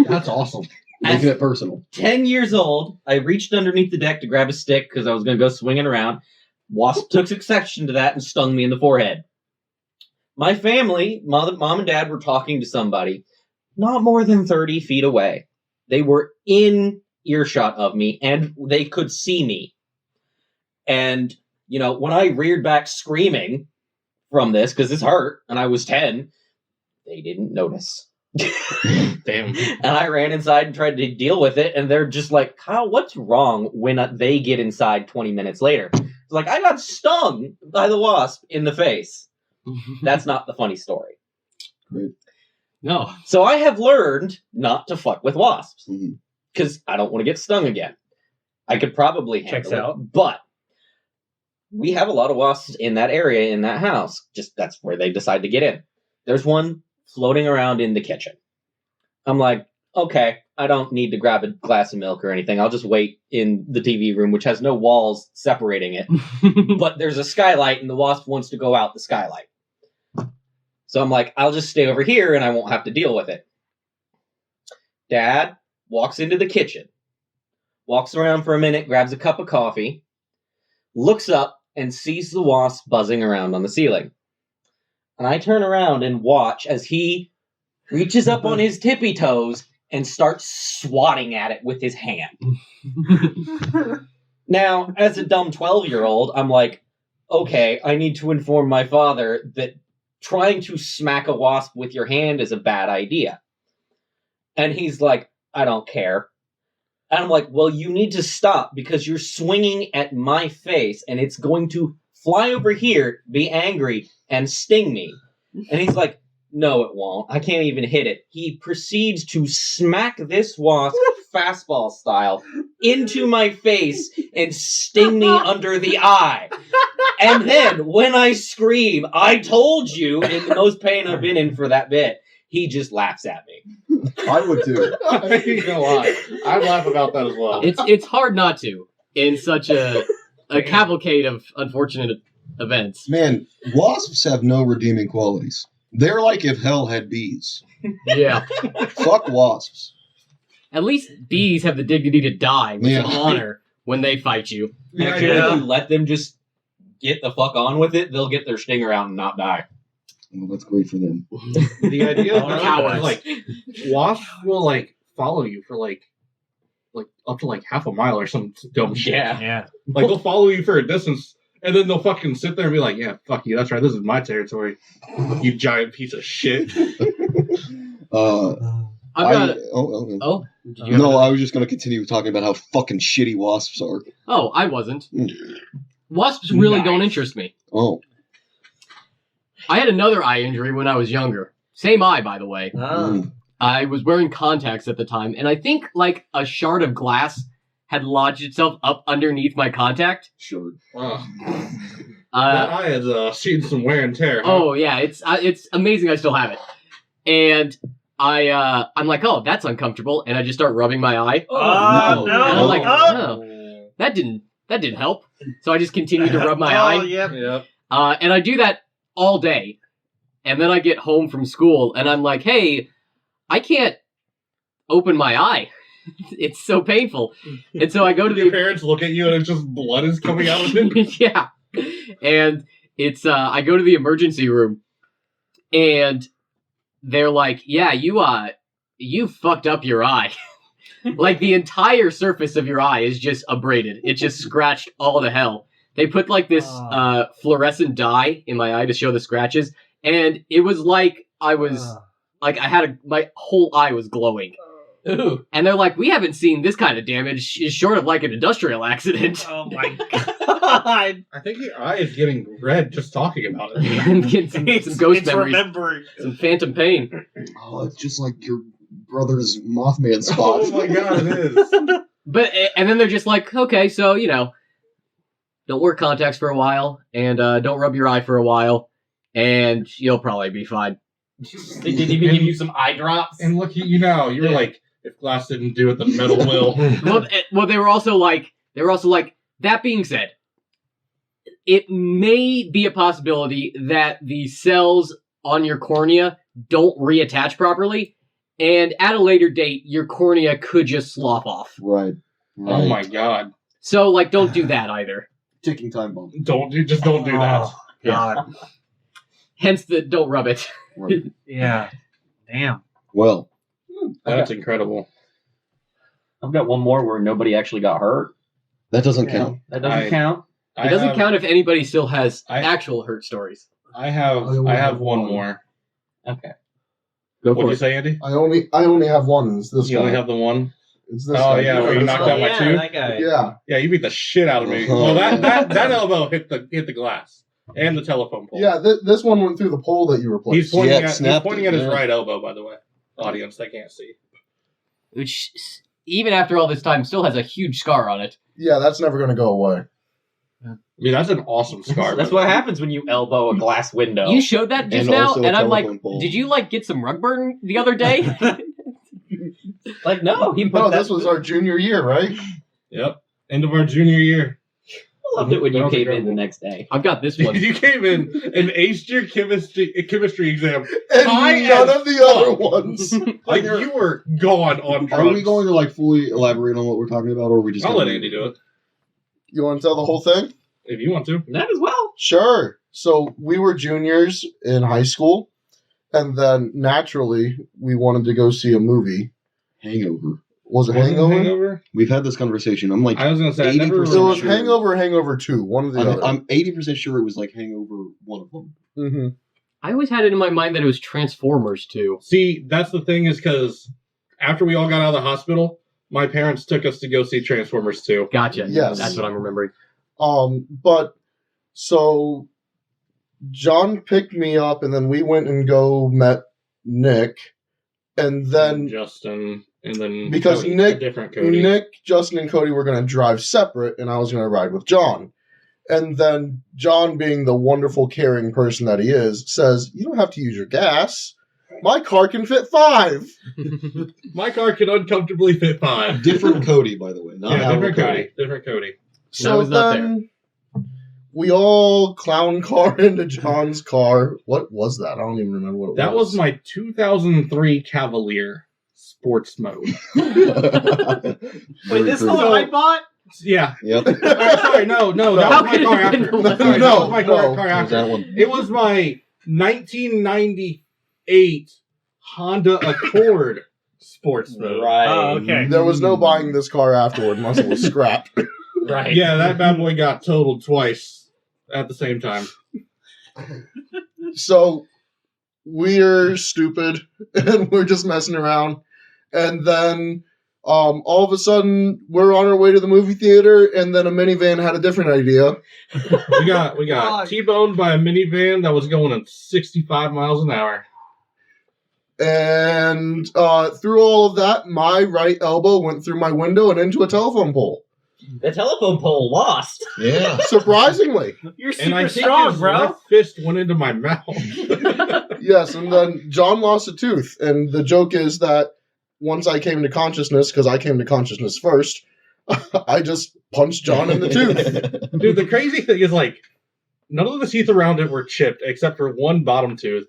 That's awesome. Making it personal. 10 years old, I reached underneath the deck to grab a stick because I was going to go swinging around. Wasp took exception to that and stung me in the forehead. My family, mom and dad, were talking to somebody not more than 30 feet away. They were in earshot of me, and they could see me. And, you know, when I reared back screaming from this, because this hurt, and I was 10, they didn't notice. Damn. And I ran inside and tried to deal with it, and they're just like, Kyle, what's wrong when they get inside 20 minutes later? It's like, I got stung by the wasp in the face. That's not the funny story. Great. No. So I have learned not to fuck with wasps, Mhm. because I don't want to get stung again. I could probably handle Checks it, out. but we have a lot of wasps in that area, in that house. Just that's where they decide to get in. There's one floating around in the kitchen. I'm like, okay, I don't need to grab a glass of milk or anything. I'll just wait in the TV room, which has no walls separating it. But there's a skylight, and the wasp wants to go out the skylight. So I'm like, I'll just stay over here, and I won't have to deal with it. Dad walks into the kitchen, walks around for a minute, grabs a cup of coffee, looks up, and sees the wasp buzzing around on the ceiling. And I turn around and watch as he reaches up on his tippy toes and starts swatting at it with his hand. Now, as a dumb 12-year-old, I'm like, okay, I need to inform my father that trying to smack a wasp with your hand is a bad idea. And he's like, I don't care. And I'm like, well, you need to stop because you're swinging at my face and it's going to fly over here, be angry, and sting me. And he's like, no, it won't. I can't even hit it. He proceeds to smack this wasp fastball style into my face and sting me under the eye. And then when I scream, I told you, in the most pain I've been in for that bit, he just laughs at me. I would too. I ain't gonna lie. I laugh about that as well. It's hard not to in such a cavalcade of unfortunate events. Man, wasps have no redeeming qualities. They're like if hell had bees. Yeah. Fuck wasps. At least bees have the dignity to die with Yeah. an honor when they fight you. Actually, if you let them just get the fuck on with it, they'll get their stinger out and not die. Well, that's great for them. The idea of Cowards. like wasps will like follow you for like up to like half a mile or some dumb shit. Yeah. Like they'll follow you for a distance and then they'll fucking sit there and be like, yeah, fuck you, that's right, this is my territory. You giant piece of shit. I've got. Oh, Did you have no, another- I was just going to continue talking about how fucking shitty wasps are. Oh, I wasn't. Mm. Wasps really Nice. don't interest me. Oh. I had another eye injury when I was younger. Same eye, by the way. Mm. I was wearing contacts at the time, and I think like a shard of glass had lodged itself up underneath my contact. Sure. That eye has seen some wear and tear. Huh? Oh yeah, it's amazing. I still have it, and I'm like, oh, that's uncomfortable, and I just start rubbing my eye. Oh, no. no. And I'm like, Oh. oh, that didn't help. So I just continued to rub my eye. Oh, yep. Yep. And I do that all day. And then I get home from school and I'm like, hey, I can't open my eye. It's so painful. And so I go to Your the parents look at you and it's just blood is coming out of it. yeah. And it's I go to the emergency room and they're like, yeah, you fucked up your eye. Like the entire surface of your eye is just abraded. It just scratched all to hell. They put like this fluorescent dye in my eye to show the scratches, and it was like I was like my whole eye was glowing. Ooh. And they're like, we haven't seen this kind of damage short of like an industrial accident. Oh my god. I think your eye is getting red just talking about it. And get some ghost It's memories, remembering. some phantom pain. Oh, it's just like your brother's Mothman spot. Oh my god, it is. But and then they're just like, okay, so don't wear contacts for a while, and don't rub your eye for a while, and you'll probably be fine. They didn't even give you some eye drops. And look, you were like, if glass didn't do it, then metal will. Well, they were also like, that being said, it may be a possibility that the cells on your cornea don't reattach properly, and at a later date, your cornea could just slough off. Right. Oh my god. So, like, don't do that either. Ticking time bomb. Don't do that. Oh, God. Hence the don't rub it. Right. Yeah. Damn. Well, That's incredible. I've got one more where nobody actually got hurt. that doesn't count. That doesn't count. It doesn't count if anybody still has actual hurt stories. I have one more. Okay. Go What for did you it. say, Andy? I only have one. It's this You guy. only have the one? It's this Oh, guy. yeah, where you knocked out my tooth? that guy. Yeah. Yeah, you beat the shit out of me. Well, that elbow hit the glass and the telephone pole. Yeah, this one went through the pole that you replaced. He's pointing Yeah, he's snapped pointing it, at his yeah. right elbow, by the way. Audience, they can't see. Which, even after all this time, still has a huge scar on it. Yeah, that's never going to go away. I mean, that's an awesome scar. That's what happens when you elbow a glass window. You showed that just And now, also a and I'm like, telephone pole. did you get some rug burn the other day? Like, no, he put No, that. this was our junior year, right? Yep. End of our junior year. I loved it when That you was came in incredible. the next day. I've got this one. You came in and aced your chemistry exam. And High none as of the fuck. other ones. Like, you were gone on drugs. Are we going to fully elaborate on what we're talking about, or are we just? I'll gonna- let Andy do it, You want to tell the whole thing? if you want to. That as well. Sure. So we were juniors in high school, and then naturally we wanted to go see a movie. Hangover. Was it Wasn't it Hangover? Hangover? We've had this conversation. I'm like, I was going to say, I never 80% It really- was sure. Hangover or Hangover 2, one of the other. I'm 80% sure it was Hangover, one of them. Mm-hmm. I always had it in my mind that it was Transformers too. See, that's the thing is because after we all got out of the hospital, my parents took us to go see Transformers 2. Gotcha. Yes. That's what I'm remembering. But so John picked me up, and then we went and met Nick, and then Justin, and then Because Cody, Nick- a different Cody. Nick, Justin, and Cody were going to drive separate, and I was going to ride with John. And then John, being the wonderful, caring person that he is, says, "You don't have to use your gas. My car can fit 5." My car could uncomfortably fit 5. Different Cody, by the way. Not Yeah, our different Cody. Different Cody. So was not then we all clown car into John's car. What was that? I don't even remember what it That was my 2003 Cavalier sports mode. Wait, this is the one I bought? Yeah. Yep. Sorry, no, that How was my could it car have been after. the Sorry, No, that was my car no. after. That one. It was my 1998 Honda Accord sports mode. Right. Oh, okay. There was no buying this car afterward unless it was scrapped. Right. Yeah, that bad boy got totaled twice at the same time. So we're stupid and we're just messing around. And then all of a sudden we're on our way to the movie theater, and then a minivan had a different idea. We got T-boned by a minivan that was going at 65 miles an hour. And through all of that, my right elbow went through my window and into a telephone pole. The telephone pole lost. Yeah. Surprisingly. You're And I super think strong, his bro. left fist went into my mouth. Yes, and then John lost a tooth. And the joke is that once I came to consciousness, because I came to consciousness first, I just punched John in the tooth. Dude, the crazy thing is, none of the teeth around it were chipped except for one bottom tooth.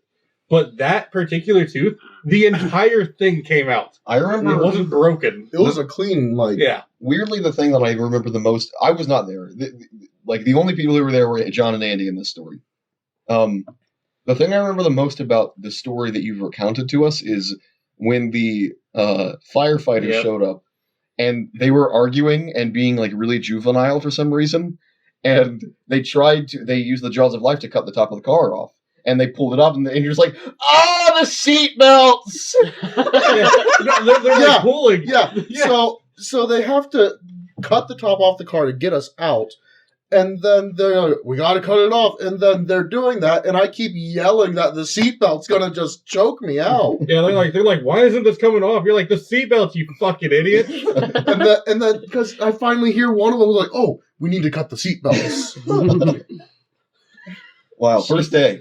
But that particular tooth, the entire thing came out. I It remember. wasn't broken. It was a clean, Yeah. Weirdly, the thing that I remember the most, I was not there. The only people who were there were John and Andy in this story. The thing I remember the most about the story that you've recounted to us is when the firefighters Yep. showed up, and they were arguing and being really juvenile for some reason, and they used the jaws of life to cut the top of the car off. And they pulled it up, and you're just like, "Oh, the seat belts!" Yeah. No, they're Yeah. pulling. Yeah. Yeah. So they have to cut the top off the car to get us out. and then they're like, we got to cut it off. And then they're doing that, and I keep yelling that the seatbelt's going to just choke me out. Yeah, they're like, why isn't this coming off? You're like, the seatbelt, you fucking idiot. and then because I finally hear one of them was like, oh, we need to cut the seatbelts. Wow, first day.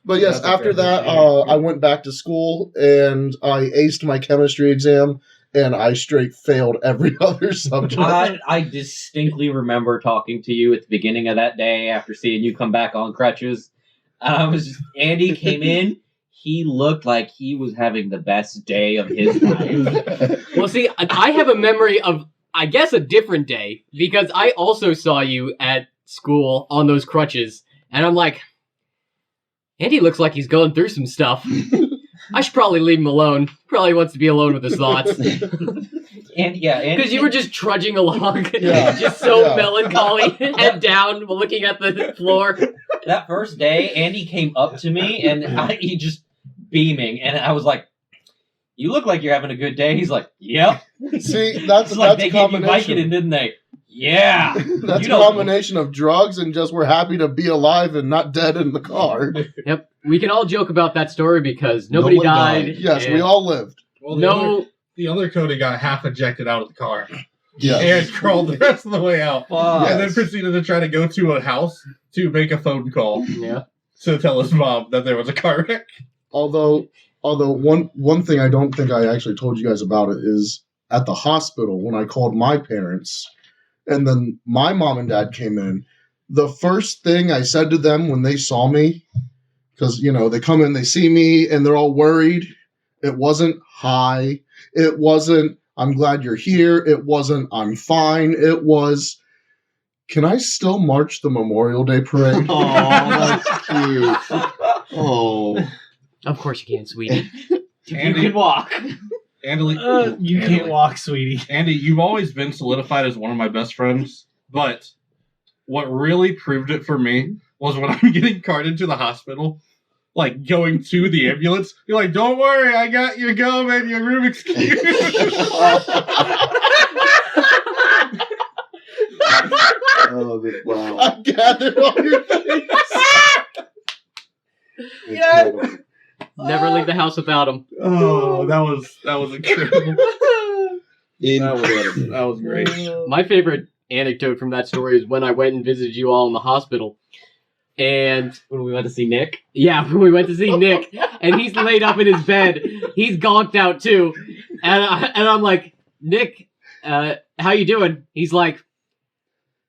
But yes, after that, I went back to school, and I aced my chemistry exam, and I straight failed every other subject. I distinctly remember talking to you at the beginning of that day after seeing you come back on crutches. Andy came in. He looked like he was having the best day of his life. Well, see, I have a memory of, I guess, a different day, because I also saw you at school on those crutches, and I'm like, Andy looks like he's going through some stuff. I should probably leave him alone. Probably wants to be alone with his thoughts. Because you were just trudging along, just so melancholy, head down, looking at the floor. That first day, Andy came up to me, and he just beaming, and I was like, "You look like you're having a good day." He's like, "Yep." See, that's like a they gave you Vicodin, didn't they? Yeah. That's a combination of drugs and just we're happy to be alive and not dead in the car. Yep. We can all joke about that story because nobody died. Yes, we all lived. Well, the other Cody got half ejected out of the car. Yeah. And crawled the rest of the way out. And then proceeded to try to go to a house to make a phone call. Yeah. To tell his mom that there was a car wreck. Although one thing I don't think I actually told you guys about it is at the hospital when I called my parents and then my mom and dad came in, the first thing I said to them when they saw me, because, they come in, they see me, and they're all worried. It wasn't, hi. It wasn't, I'm glad you're here. It wasn't, I'm fine. It was, can I still march the Memorial Day parade? Oh, that's cute. Oh. Of course you can, sweetie. Andy, you can walk. You can't walk, sweetie. Andy, you've always been solidified as one of my best friends, but what really proved it for me was when I'm getting carted to the hospital, like going to the ambulance, you're like, don't worry, I got your gum and your Rubik's Cube. Oh, wow. I gathered on your face. Yes. Never leave the house without him. Oh, that was incredible. That was great. My favorite anecdote from that story is when I went and visited you all in the hospital. And when we went to see Nick? Yeah, when we went to see Nick. And he's laid up in his bed. He's gonked out too. And I'm like, Nick, how you doing? He's like,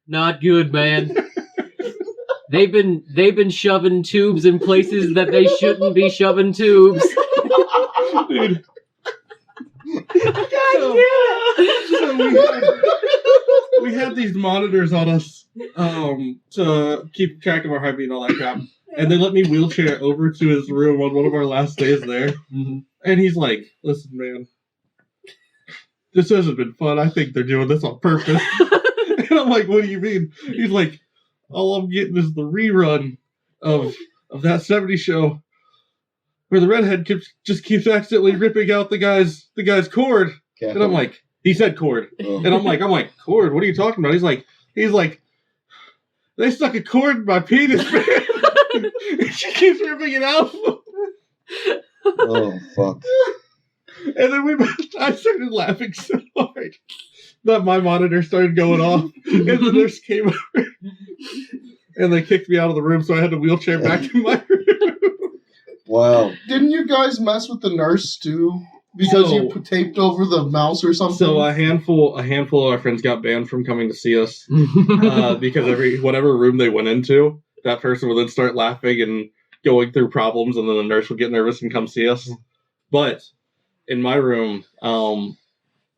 not good, man. They've been shoving tubes in places that they shouldn't be shoving tubes. Dude. We had these monitors on us to keep track of our heartbeat and all that crap. And they let me wheelchair over to his room on one of our last days there. Mm-hmm. And he's like, listen, man, this hasn't been fun. I think they're doing this on purpose. And I'm like, what do you mean? He's like, all I'm getting is the rerun of that 70s show where the redhead just keeps accidentally ripping out the guy's cord. Okay. And I'm like, he said cord. Oh. And I'm like, cord? What are you talking about? He's like, they stuck a cord in my penis, man. She keeps ripping it out. Oh, fuck. And then I started laughing so hard that my monitor started going off, and the nurse came over, and they kicked me out of the room, so I had to wheelchair back to my room. Wow. Didn't you guys mess with the nurse, too? Because you taped over the mouse or something? So a handful of our friends got banned from coming to see us, because whatever room they went into, that person would then start laughing and going through problems, and then the nurse would get nervous and come see us. But in my room,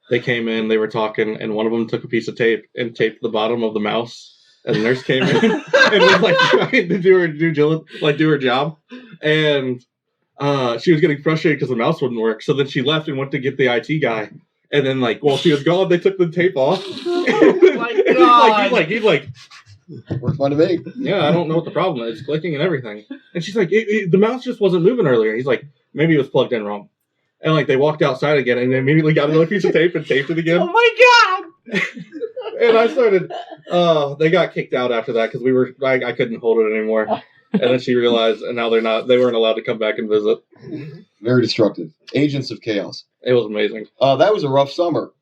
they came in, they were talking, and one of them took a piece of tape and taped the bottom of the mouse. And the nurse came in and was like trying to do her job. And she was getting frustrated because the mouse wouldn't work. So then she left and went to get the IT guy. And then, while she was gone, they took the tape off. Oh my God. He's like, works fine to me. Yeah, I don't know what the problem is. It's clicking and everything. And she's like, the mouse just wasn't moving earlier. He's like, maybe it was plugged in wrong. And they walked outside again, and they immediately got another piece of tape and taped it again. Oh my God! And I started. They got kicked out after that because I couldn't hold it anymore. And then she realized, and now they weren't allowed to come back and visit. Very destructive. Agents of chaos. It was amazing. That was a rough summer.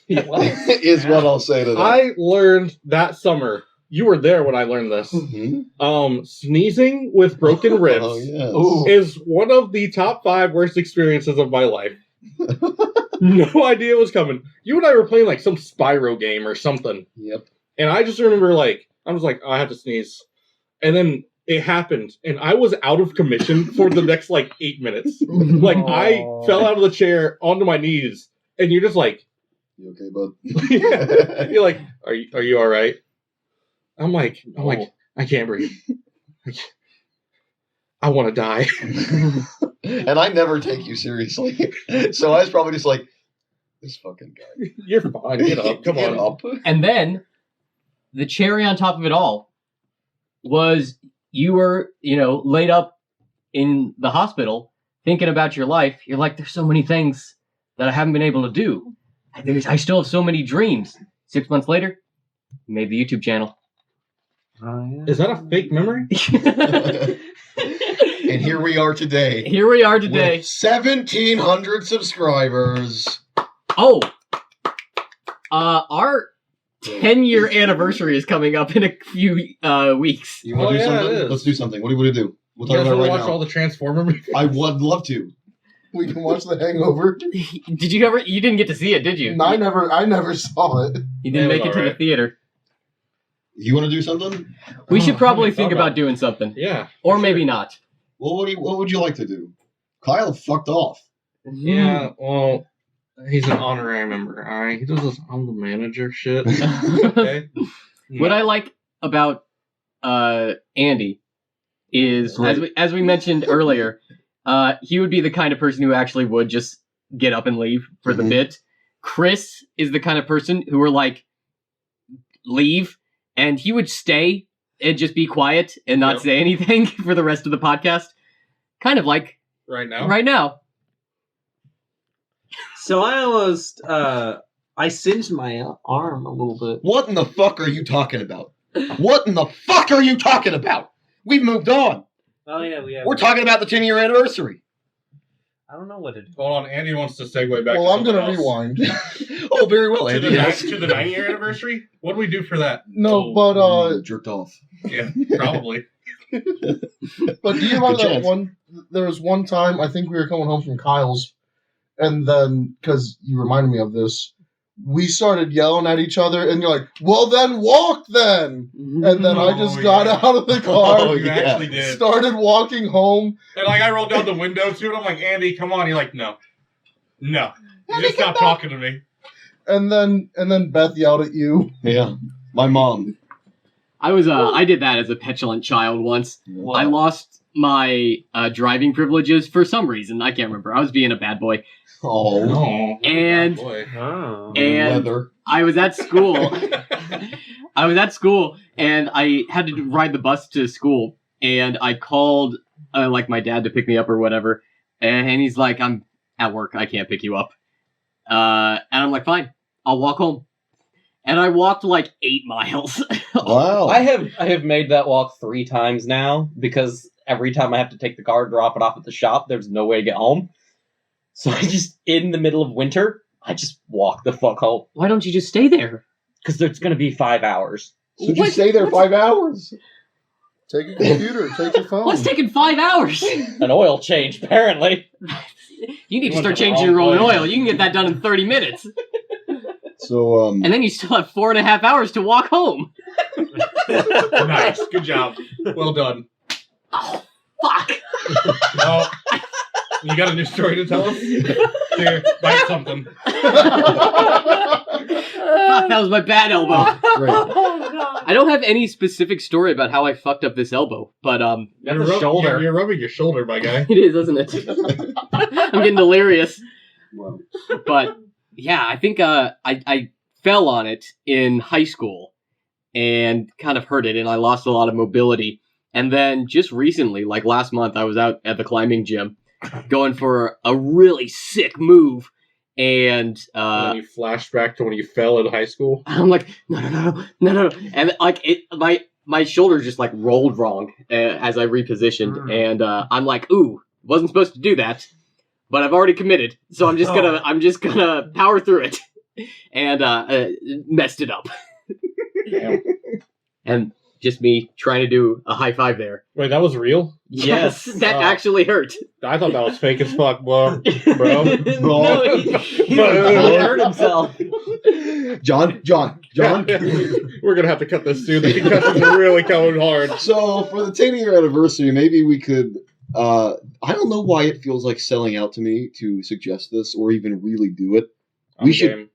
Is what I'll say to that. I learned that summer. You were there when I learned this. Mm-hmm. Sneezing with broken ribs yes. is one of the top 5 worst experiences of my life. No idea it was coming. You and I were playing like some Spyro game or something. Yep. And I just remember I was like, I have to sneeze. And then it happened. And I was out of commission for the next 8 minutes. I fell out of the chair onto my knees. And you're just like, you okay, bud? You're like, are you all right? I'm like, I can't breathe. I want to die. And I never take you seriously. So I was probably just like, this fucking guy. You're fine. Get up. Come on. Up. And then the cherry on top of it all was you were, laid up in the hospital thinking about your life. You're like, there's so many things that I haven't been able to do. I still have so many dreams. 6 months later, you made the YouTube channel. Is that a fake memory? And here we are today. Here we are today. With 1,700 subscribers. Oh. Our 10-year anniversary is coming up in a few weeks. You want to do it something? is. Let's do something. What do you want to do? We'll You talk guys about it want to right watch now. all the Transformer movies? I would love to. We can watch The Hangover. Did you ever? You didn't get to see it, did you? No, I never saw it. You didn't make it to the alright. theater. You want to do something? We should probably I think thought about doing something. Yeah. Or maybe not. Well, what would you like to do? Kyle fucked off. Yeah, well, he's an honorary member, alright? He does this I'm the manager shit. Okay? What I like about Andy is, as we mentioned earlier, he would be the kind of person who actually would just get up and leave for the bit. Chris is the kind of person who were like, leave, and he would stay and just be quiet and not say anything for the rest of the podcast. Kind of like Right now? right now. So I almost I singed my arm a little bit. What in the fuck are you talking about? What in the fuck are you talking about? We've moved on. Oh yeah, we have. We're talking about the 10-year anniversary. I don't know what to do. Hold on, Andy wants to segue back Well, to I'm going to something else. rewind. Oh, very well, To Andy. the, Yes. to the 9-year anniversary? What do we do for that? No, but jerked off. Yeah, probably. do you remember that one? There was one time I think we were coming home from Kyle's, and then because you reminded me of this, we started yelling at each other, and you're like, "Well, then walk, then." And then I just got out of the car, Oh, You yeah. actually did. started walking home. And I rolled down the window too, and I'm like, Andy, come on. You're like, no. You just stop talking to me. And then Beth yelled at you. Yeah. My mom. I did that as a petulant child once. I lost my driving privileges for some reason. I can't remember. I was being a bad boy. Oh. And- boy. Oh. And Leather. I was at school. And I had to ride the bus to school. And I called my dad to pick me up or whatever. And he's like, I'm at work. I can't pick you up. And I'm like, fine. I'll walk home. And I walked 8 miles. Wow. I have made that walk 3 times now because every time I have to take the car, drop it off at the shop, there's no way to get home. So I just, in the middle of winter, I just walk the fuck home Why don't you just stay there? because it's going to be 5 hours. So just stay there 5 hours. Take a computer. Take your phone. What's taking 5 hours? An oil change, apparently. You need to went start to the changing wrong your own place. oil. You can get that done in 30 minutes. So, And then you still have 4.5 hours to walk home. Nice. Good job. Well done. Oh, fuck. Well, you got a new story to tell us? Here, bite something. Fuck, that was my bad elbow. great. Oh god. I don't have any specific story about how I fucked up this elbow, but You're, shoulder. you're rubbing your shoulder, my guy. It is, isn't it? I'm getting delirious. Wow. But yeah, I think I fell on it in high school and kind of hurt it, and I lost a lot of mobility. And then just recently, last month, I was out at the climbing gym going for a really sick move, and And then you flash back to when you fell in high school. I'm like, no, and like my shoulders just like rolled wrong as I repositioned, and I'm like, ooh, wasn't supposed to do that, but I've already committed, so I'm just gonna power through it, and messed it up. Damn. And just me trying to do a high five there. Wait, that was real? Yes, that actually hurt. I thought that was fake as fuck, bro. Bro. No, he hurt himself. John. We're gonna have to cut this soon. The concussions are really coming hard. So for the 10-year anniversary, maybe we could. I don't know why it feels like selling out to me to suggest this or even really do it. We should.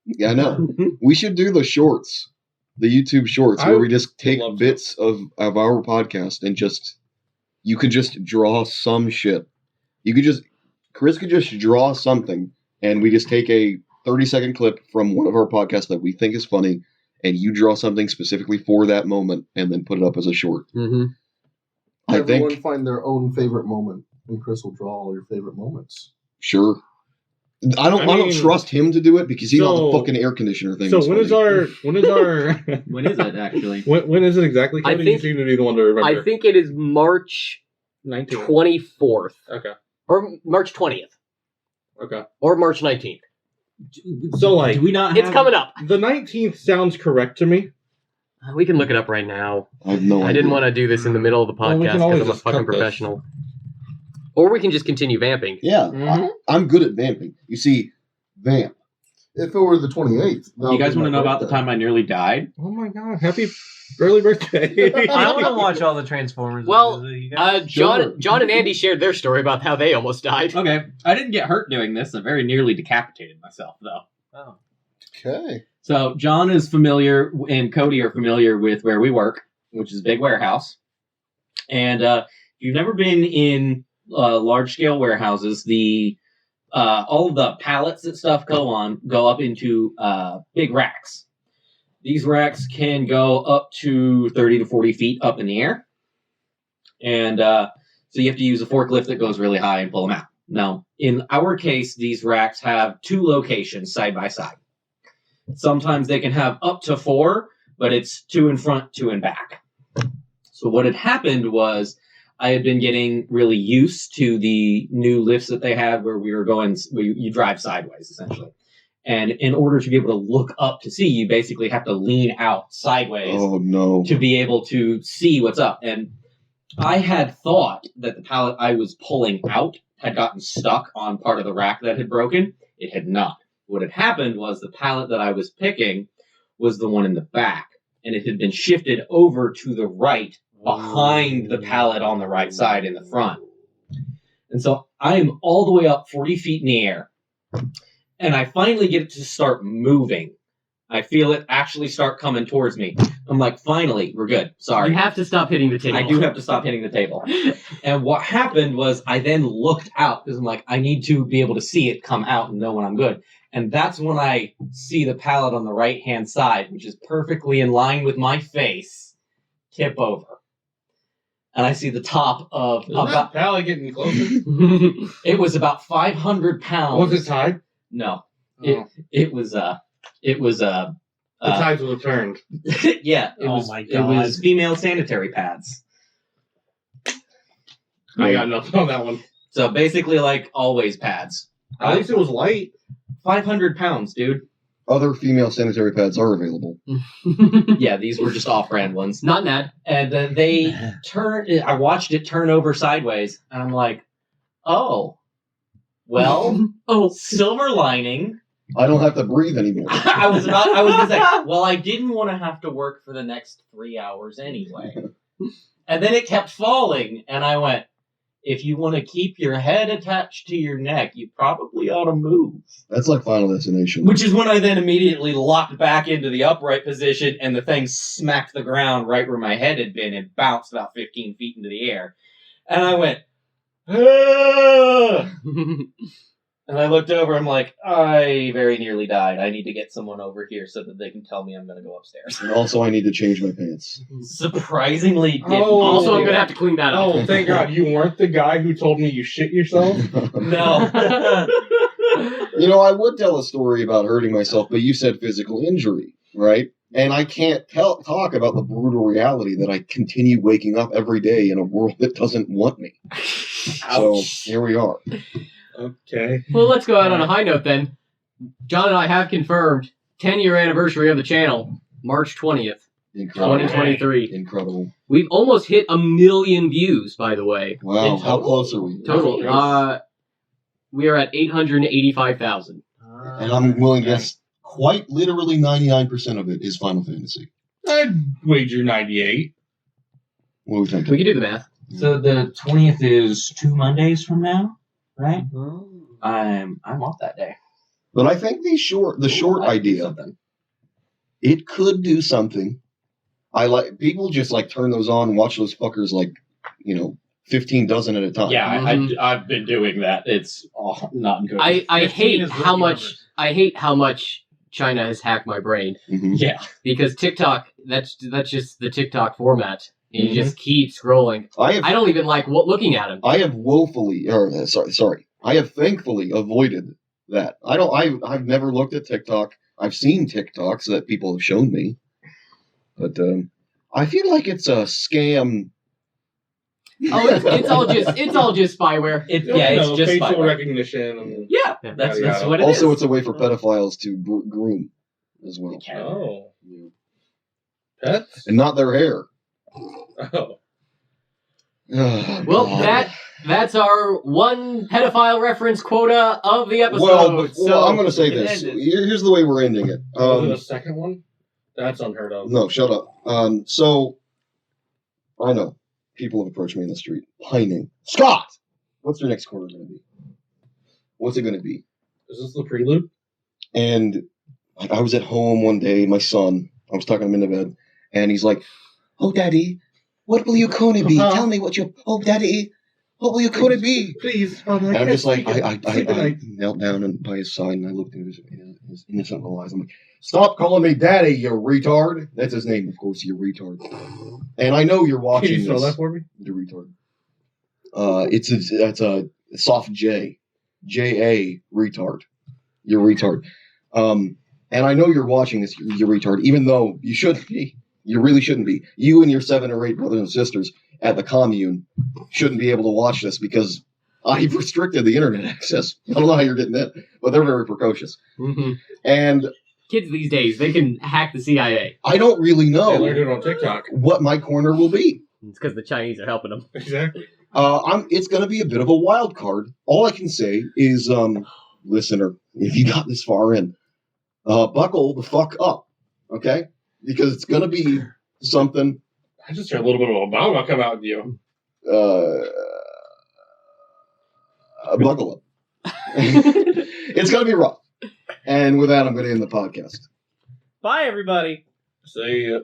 Yeah, I know. We should do the shorts, the YouTube shorts, where we just take bits of our podcast and you could just draw some shit. Chris could just draw something, and we just take a 30-second clip from one of our podcasts that we think is funny, and you draw something specifically for that moment, and then put it up as a short. Mm-hmm. Everyone find their own favorite moment, and Chris will draw all your favorite moments. Sure. I don't trust him to do it because he's on the fucking air conditioner thing. So when is our when is it actually? When is it exactly? I think, you seem to be the one to remember. I think it is March 24th. Okay. Or March 20th. Okay. Or March 19th. So like, do we not? It's coming up. The 19th sounds correct to me. We can look it up right now. I have no idea. I didn't want to do this in the middle of the podcast because I'm a fucking professional. Or we can just continue vamping. Yeah, I'm good at vamping. You see, vamp. If it were the 28th. You guys want to know about the time I nearly died? Oh my god, happy early birthday. I want to watch all the Transformers. Well, John and Andy shared their story about how they almost died. Okay, I didn't get hurt doing this. I very nearly decapitated myself, though. Oh. Okay. So John is familiar, and Cody are familiar with where we work, which is a big warehouse. And if you've never been in large-scale warehouses, all of the pallets that stuff go up into big racks. These racks can go up to 30 to 40 feet up in the air. And so you have to use a forklift that goes really high and pull them out. Now, in our case, these racks have 2 locations side by side. Sometimes they can have up to 4, but it's 2 in front, 2 in back. So what had happened was I had been getting really used to the new lifts that they had where you drive sideways, essentially. And in order to be able to look up to see, you basically have to lean out sideways to be able to see what's up. And I had thought that the pallet I was pulling out had gotten stuck on part of the rack that had broken. It had not. What had happened was the pallet that I was picking was the one in the back, and it had been shifted over to the right behind the pallet on the right side in the front. And so I am all the way up 40 feet in the air, and I finally get it to start moving. I feel it actually start coming towards me. I'm like, finally, we're good. Sorry. You have to stop hitting the table. I do have to stop hitting the table. And what happened was I then looked out because I'm like, I need to be able to see it come out and know when I'm good. And that's when I see the pallet on the right-hand side, which is perfectly in line with my face, tip over. And I see the top of... that pallet getting closer? It was about 500 pounds. Was it tied? No. Oh. It was... The tides were turned. Yeah. My It God. was female sanitary pads. I got nothing on that one. So basically, like, always pads. At least it was light. 500 pounds, dude. Other female sanitary pads are available. Yeah, these were just off-brand ones. Not mad. And then they I watched it turn over sideways, and I'm like, oh, well, silver lining. I don't have to breathe anymore. I was gonna say, well, I didn't want to have to work for the next 3 hours anyway. And then it kept falling, and I went, if you want to keep your head attached to your neck, you probably ought to move. That's like Final Destination. Which is when I then immediately locked back into the upright position, and the thing smacked the ground right where my head had been and bounced about 15 feet into the air. And I went, ah! And I looked over, I'm like, I very nearly died. I need to get someone over here so that they can tell me I'm going to go upstairs. And also, I need to change my pants. Surprisingly didn't. Also, I'm going to have to clean that up. Oh, thank God. You weren't the guy who told me you shit yourself? No. You know, I would tell a story about hurting myself, but you said physical injury, right? And I can't talk about the brutal reality that I continue waking up every day in a world that doesn't want me. So here we are. Okay. Well, let's go out on a high note then. John and I have confirmed 10-year anniversary of the channel, March 20th, Incredible. 2023. Incredible. We've almost hit 1 million views, by the way. Wow. How close are we? Total. We are at 885,000. And I'm willing to guess quite literally 99% of it is Final Fantasy. I'd wager 98. What do we think? We can do the math. So the 20th is 2 Mondays from now, right? I'm off that day. But I think the short idea, it could do something. I like people just like turn those on and watch those fuckers like, 15 dozen at a time. Yeah, I've been doing that. It's not good. I hate is how rookie much numbers. I hate how much China has hacked my brain Mhm. Yeah. because TikTok that's just the TikTok format. And you just keep scrolling. I don't even like looking at them. I have I have thankfully avoided that. I've never looked at TikTok. I've seen TikToks that people have shown me, but I feel like it's a scam. Oh, it's all just spyware. It's just facial spyware. recognition. And, Yeah, Yeah. that's Yeah. what it is. Also, it's a way for pedophiles to groom as well, oh. Pets? and not their hair. Oh. Oh, Well, God. that's our one pedophile reference quota of the episode. Well, I'm going to say we can this. end it. Here's the way we're ending it. Was it a second one? That's unheard of. No, shut up. So, I know. People have approached me in the street, pining. Scott! What's your next quarter going to be? What's it going to be? Is this the prelude? And I was at home one day, my son, I was tucking him into bed, and he's like, "Oh, Daddy, what will your corner be? Tell me what your... Oh, Daddy, what will your corner be?" Please. And I'm just like, I I knelt down by his side, and I looked into his innocent little eyes. I'm like, "Stop calling me Daddy, you retard." That's his name, of course, you retard. And I know you're Can watching you spell this. that for me? The retard. It's a soft J. J-A, retard. You're retard. And I know you're watching this, you retard, even though you shouldn't be. You really shouldn't be. You and your 7 or 8 brothers and sisters at the commune shouldn't be able to watch this because I've restricted the internet access. I don't know how you're getting that, but they're very precocious. Mhm. And Kids these days, they can hack the CIA. I don't really They learned know it on TikTok. what my corner will be. It's because the Chinese are helping them. Exactly. It's going to be a bit of a wild card. All I can say is, listener, if you got this far in, buckle the fuck up, okay? Because it's going to be something. I just heard a little bit of Obama come out with you. Buckle up. It's going to be rough. And with that, I'm going to end the podcast. Bye, everybody. See ya.